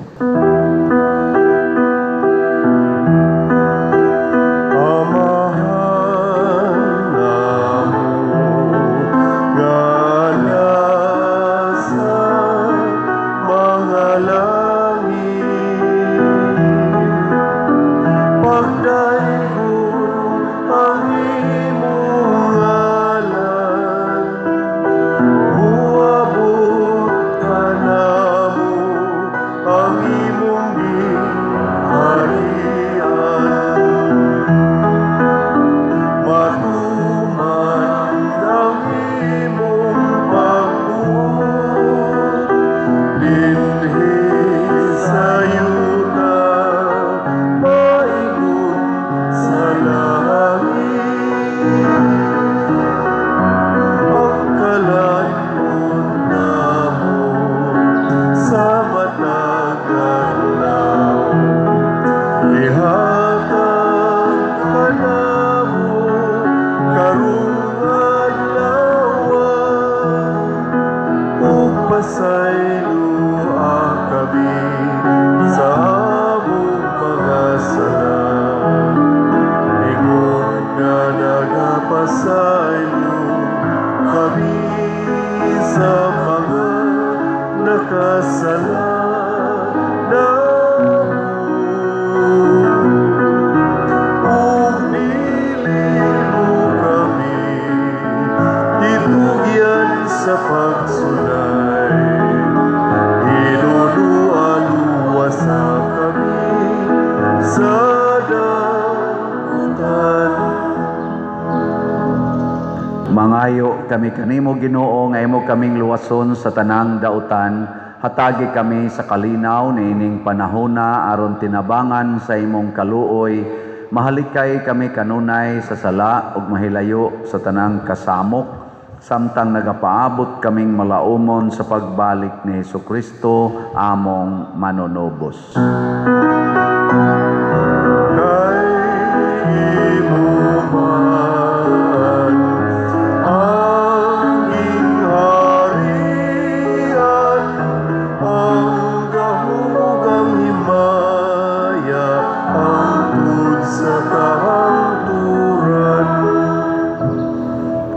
Mangayo kami kanimo Ginoo nga imo kaming luwason sa tanang dautan, hatagi kami sa kalinaw niining panahona aron tinabangan sa imong kaluoy, mahalikay kami kanunay sa sala ug mahilayo sa tanang kasamok, samtang nagapaabot kaming malaumon sa pagbalik ni Hesukristo among manunubos.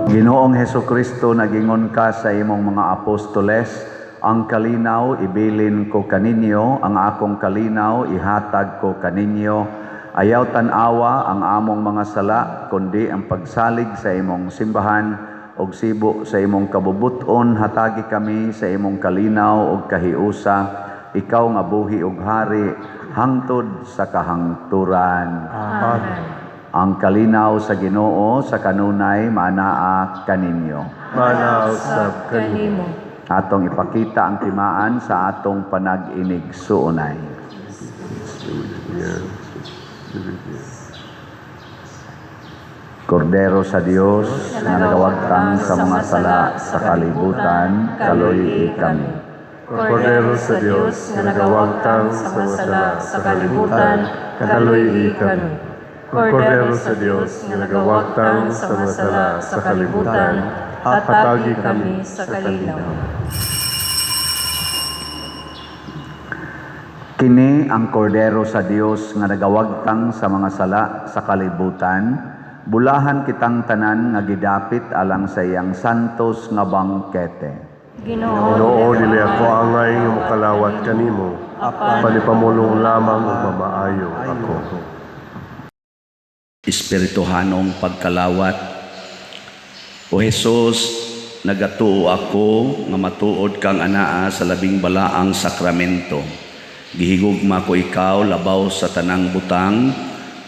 Ginoong Hesukristo, nagingon ka sa imong mga apostoles, ang kalinaw ibilin ko kaninyo, ang akong kalinaw ihatag ko kaninyo. Ayaw tanawa ang among mga sala, kundi ang pagsalig sa imong simbahan, og sibo sa imong kabubuton, hatagi kami sa imong kalinaw og kahiusa, ikaw nga buhi ug hari, hangtod sa kahangturan. Amen. Ang kalinaw sa Ginoo sa kanunay manaa kaninyo. Manausab kanimo. Atong ipakita ang timaan sa atong panag-inig suunay. Kordero sa Dios na nagawagtang sa mga sala sa kalibutan, kaluyi kami. Kordero sa Dios na nagawagtang sa mga sala sa kalibutan, kaluyi kami. Kordero sa Diyos na nagawagtang sa mga sala sa kalibutan, hatagi kami sa kalinaw. Kini ang kordero sa Dios nga nagawagtang sa mga sala sa kalibutan. Bulahan kitang tanan nga gidapit alang sa iyang santos nga bangkete. Ginoo dili ako angay nga mokalawat kanimo. Panipamulong lamang ug mamaayo ako. Espirituhanong pagkalawat. O Jesus, nagatuo ako nga matuod kang anaa sa labing balaang sakramento. Gihigugma ko ikaw labaw sa tanang butang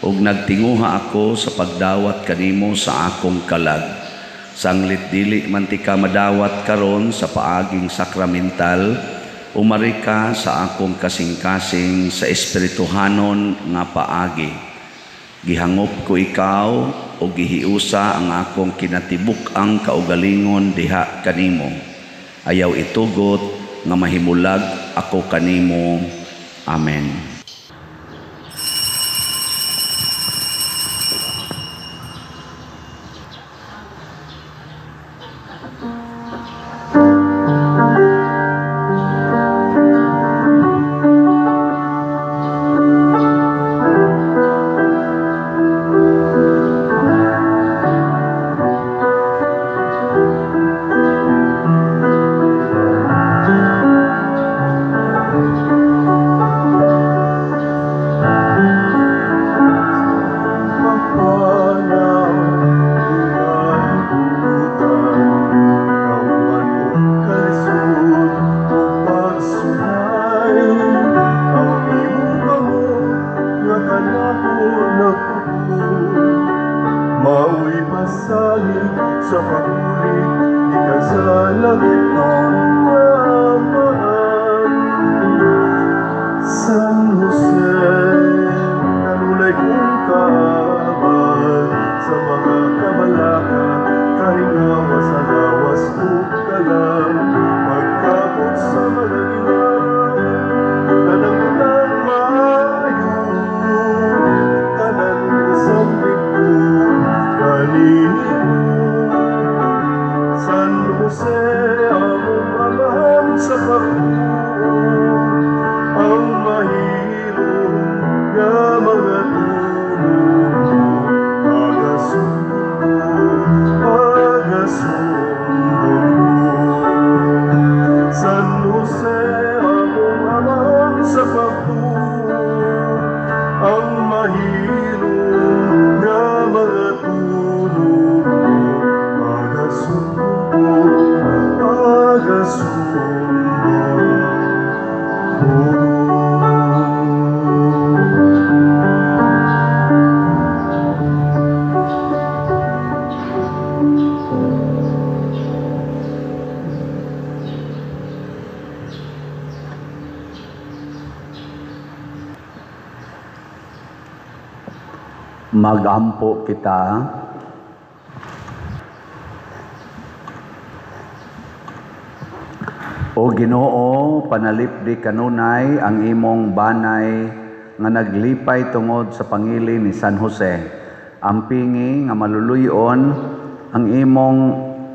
ug nagtinguha ako sa pagdawat kanimo sa akong kalag. Sanglit dili man ti ka madawat karon sa paaging sakramental, umari ka sa akong kasing-kasing sa espirituhanon nga paagi. Gihangop ko ikaw o gihiusa ang akong kinatibuk-ang kaugalingon diha kanimo. Ayaw itugot nga mahimulag ako kanimo. Amen. Mauwi pasalig sa paguli, ikan sa langit ng yaman. San Jose, kanulay kong kaabal sa mga kabalaka, kahingawa sa lawas o kalam, magkabot sa madalingan, kanang maayo, kanan kasambit ko, kanino. San Jose, among amahan sa pagbuo, ang mahirong nga mga tulong, pagasundo. San Jose, among amahan sa pagbuo, ang mahirong nga mga tulong, pagasundo. Magampo kita. O Ginoo, panalipdi kanunay ang imong banay nga naglipay tungod sa pangili ni San Jose. Ampingi nga maluluyon ang imong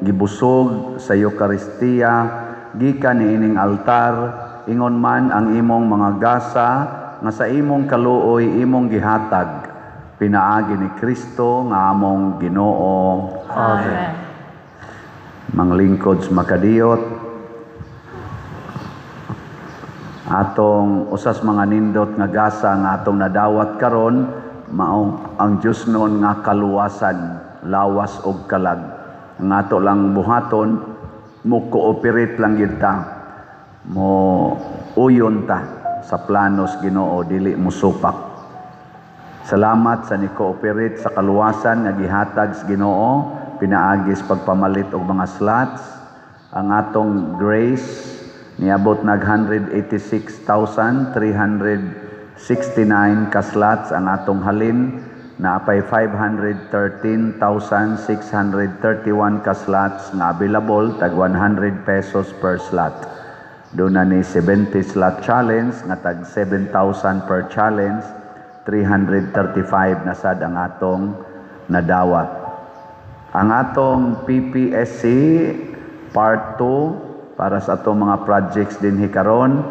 gibusog sa Eucharistia gikan niining altar, ingon man ang imong mga gasa nga sa imong kaluoy imong gihatag. Pinaagi ni Kristo nga among Ginoo. Amen. Manglingkod sa makadiyot, atong usas mga nindot nga gasa nga atong nadawat karon, mao ang Dios noon nga kaluwasan, lawas og kalag. Ang ato lang buhaton, mo cooperate lang gid ta, mo uyon ta sa planos Ginoo, dili mo supak. Salamat sa ni-cooperate sa kaluwasan nga gihatag sa Ginoo, pinaagis pagpamalit og mga slots. Ang atong grace niabot nag 186,369 ka slots ang atong halin, naapay 513,631 ka slots nga available, tag 100 pesos per slot. Doon na ni 70 slot challenge nga tag 7,000 per challenge, 335 na sad ang atong nadawat. Ang atong PPSC Part 2 para sa atong mga projects din hikaron,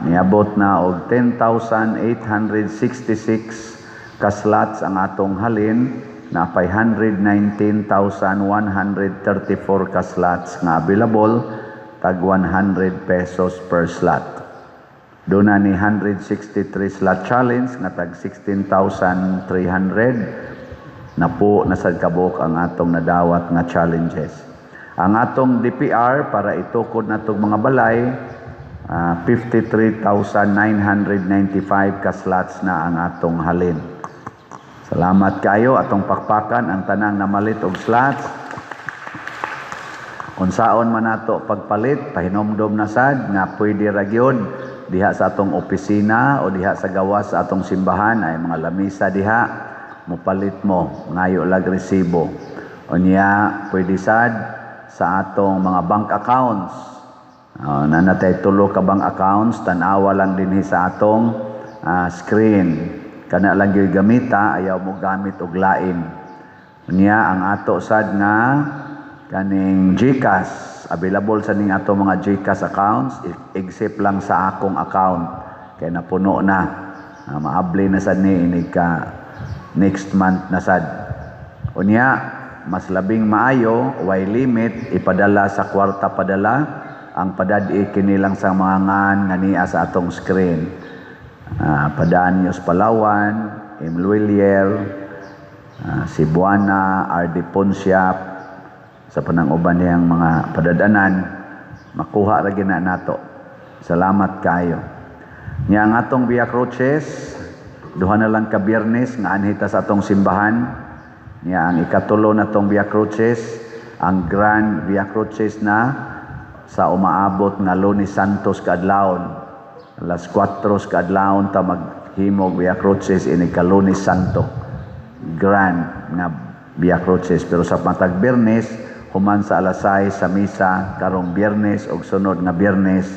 niabot na og 10,866 ka slots ang atong halin, na 519,134 ka slots nga available, tag 100 pesos per slot. Doon na ni 163 slot challenge nga tag 16,300 na po nasad kabuk ang atong nadawat nga challenges. Ang atong DPR para itukod na itong mga balay, 53,995 ka slots na ang atong halin. Salamat kayo, atong pakpakan ang tanang namalit og slots. Unsaon man nato pagpalit, pahinomdom na sad nga pwede ra gyud diha sa atong opisina o diha sa gawas sa atong simbahan ay mga lamisa diha, mupalit mo ngayo lag resibo. Unya pwede sad sa atong mga bank accounts. Na natay tulo ka bank accounts, tan-awa lang dinhi sa atong screen. Kana lang gyud gamita, ayaw mo gamit og lain. Unya ang ato sad nga kaning GCash, available sa ning ato mga GCash accounts, except lang sa akong account kay napuno na. Maabli na sad ni inig ka next month na sad. Unya mas labing maayo, way limit, ipadala sa kwarta padala, ang padadi kini lang sa mga ngan nga niya sa atong screen. Padaan niyo sa Palawan, Imluilier, Cebuana, RD Ponsiap, sa panang-uban niyang mga padadanan, makuha ra gina nato. Salamat kayo. Nya ang atong Via Cruces, duha na lang ka Biyernes nga anhita sa atong simbahan. Nya ang ikatulo na tong Via Cruces, ang Grand Via Cruces na sa umaabot nga Lunes Santos kaadlawon. Alas 4 kaadlawon ta maghimog Via Cruces ini ka Lunes Santo. Grand nga Via Cruces, pero sa matag Biyernes human sa alas 6 sa misa karong Biyernes ug sunod nga Biyernes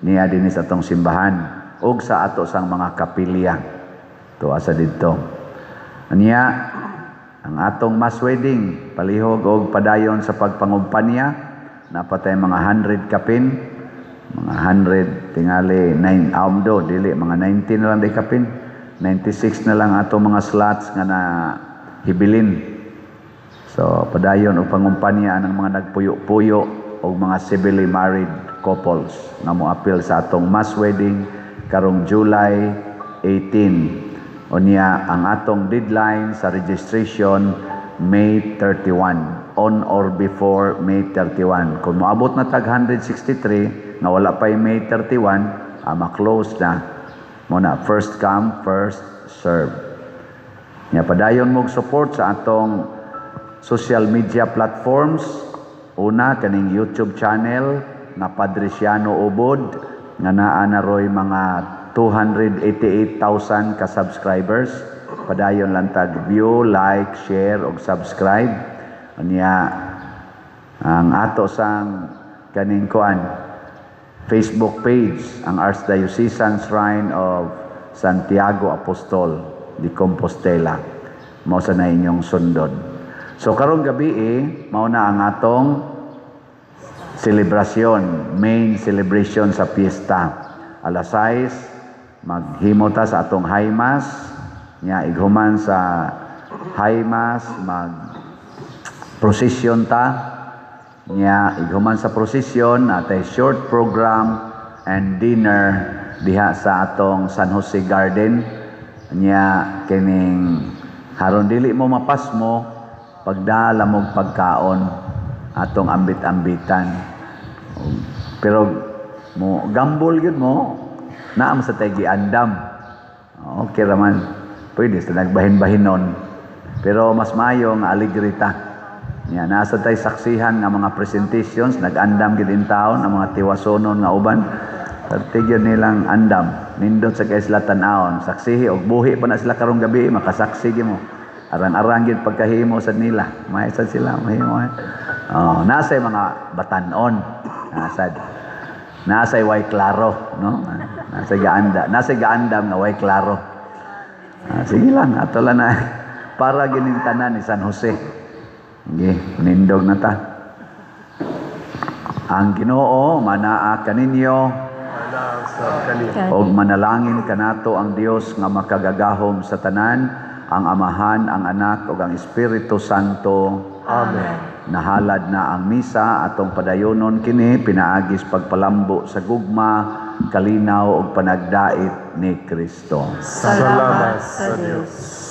niya dinhi sa atong simbahan ug sa ato sang mga kapilya tuwa sa didto. Aniya ang atong mass wedding palihog og padayon sa pagpangumpanya, napatay mga 100 kapin, mga 100 tingali 9 amdo dili mga 19 na lang di kapin, 96 na lang atong mga slots nga na hibilin. So padayon og pangumpanya ng mga nagpuyo-puyo o mga civilly married couples na moapil sa atong mass wedding karong July 18. Unya ang atong deadline sa registration May 31, on or before May 31. Kung moabot na tag 163 nga wala pa May 31, ma-close na muna, first come first serve. Nya padayon mo support sa atong social media platforms. Una kaning YouTube channel na Padresiano Ubod nga naa na roy mga 288,000 ka subscribers. Padayon lang tag view, like, share ug subscribe. Unya ang ato sang kaning kuan Facebook page, ang Archdiocesan Shrine of Santiago Apostol de Compostela. Mao sa na inyong sundod. So karong gabi mao na ang atong selebrasyon, main celebration sa piyesta. Alas 6 maghimo ta sa atong high mass. Nya ighuman sa high mass mag procession ta. Nya ighuman sa procession atay short program and dinner diha sa atong San Jose Garden. Nya kining haron dili mo mapasmo pagdala mong pagkaon atong ambit-ambitan. Pero mo gambol yun mo naam sa tay giandam. Okay raman, pwede sa nagbahin-bahinon, pero mas mayo nga aligrita. Nya nasa tay saksihan nga mga presentations, nag-andam gid in town ang mga tiwasonon nga uban. Tigyan nilang andam nindot sa kaisla tan-awon, saksihi og buhi pa na sila karong gabi, makasaksi gyud mo. Arang-arang gid pagkahimo sa nila. May sad sila mahimo. Nasay mga batanon. Nasay way klaro, no? Nasay gaandam nga way klaro. Sige lang, ato lang na para gining tanan ni San Jose. Sige, nindog na ta. Ang Ginoo manaa kaninyo kanila. Og manalangin kanato ang Dios nga makagagahom sa tanan, ang Amahan, ang Anak ug ang Espiritu Santo. Amen. Nahalad na ang misa atong padayonon kini pinaagis pagpalambo sa gugma, kalinaw ug panagdait ni Kristo. Salamat sa Diyos.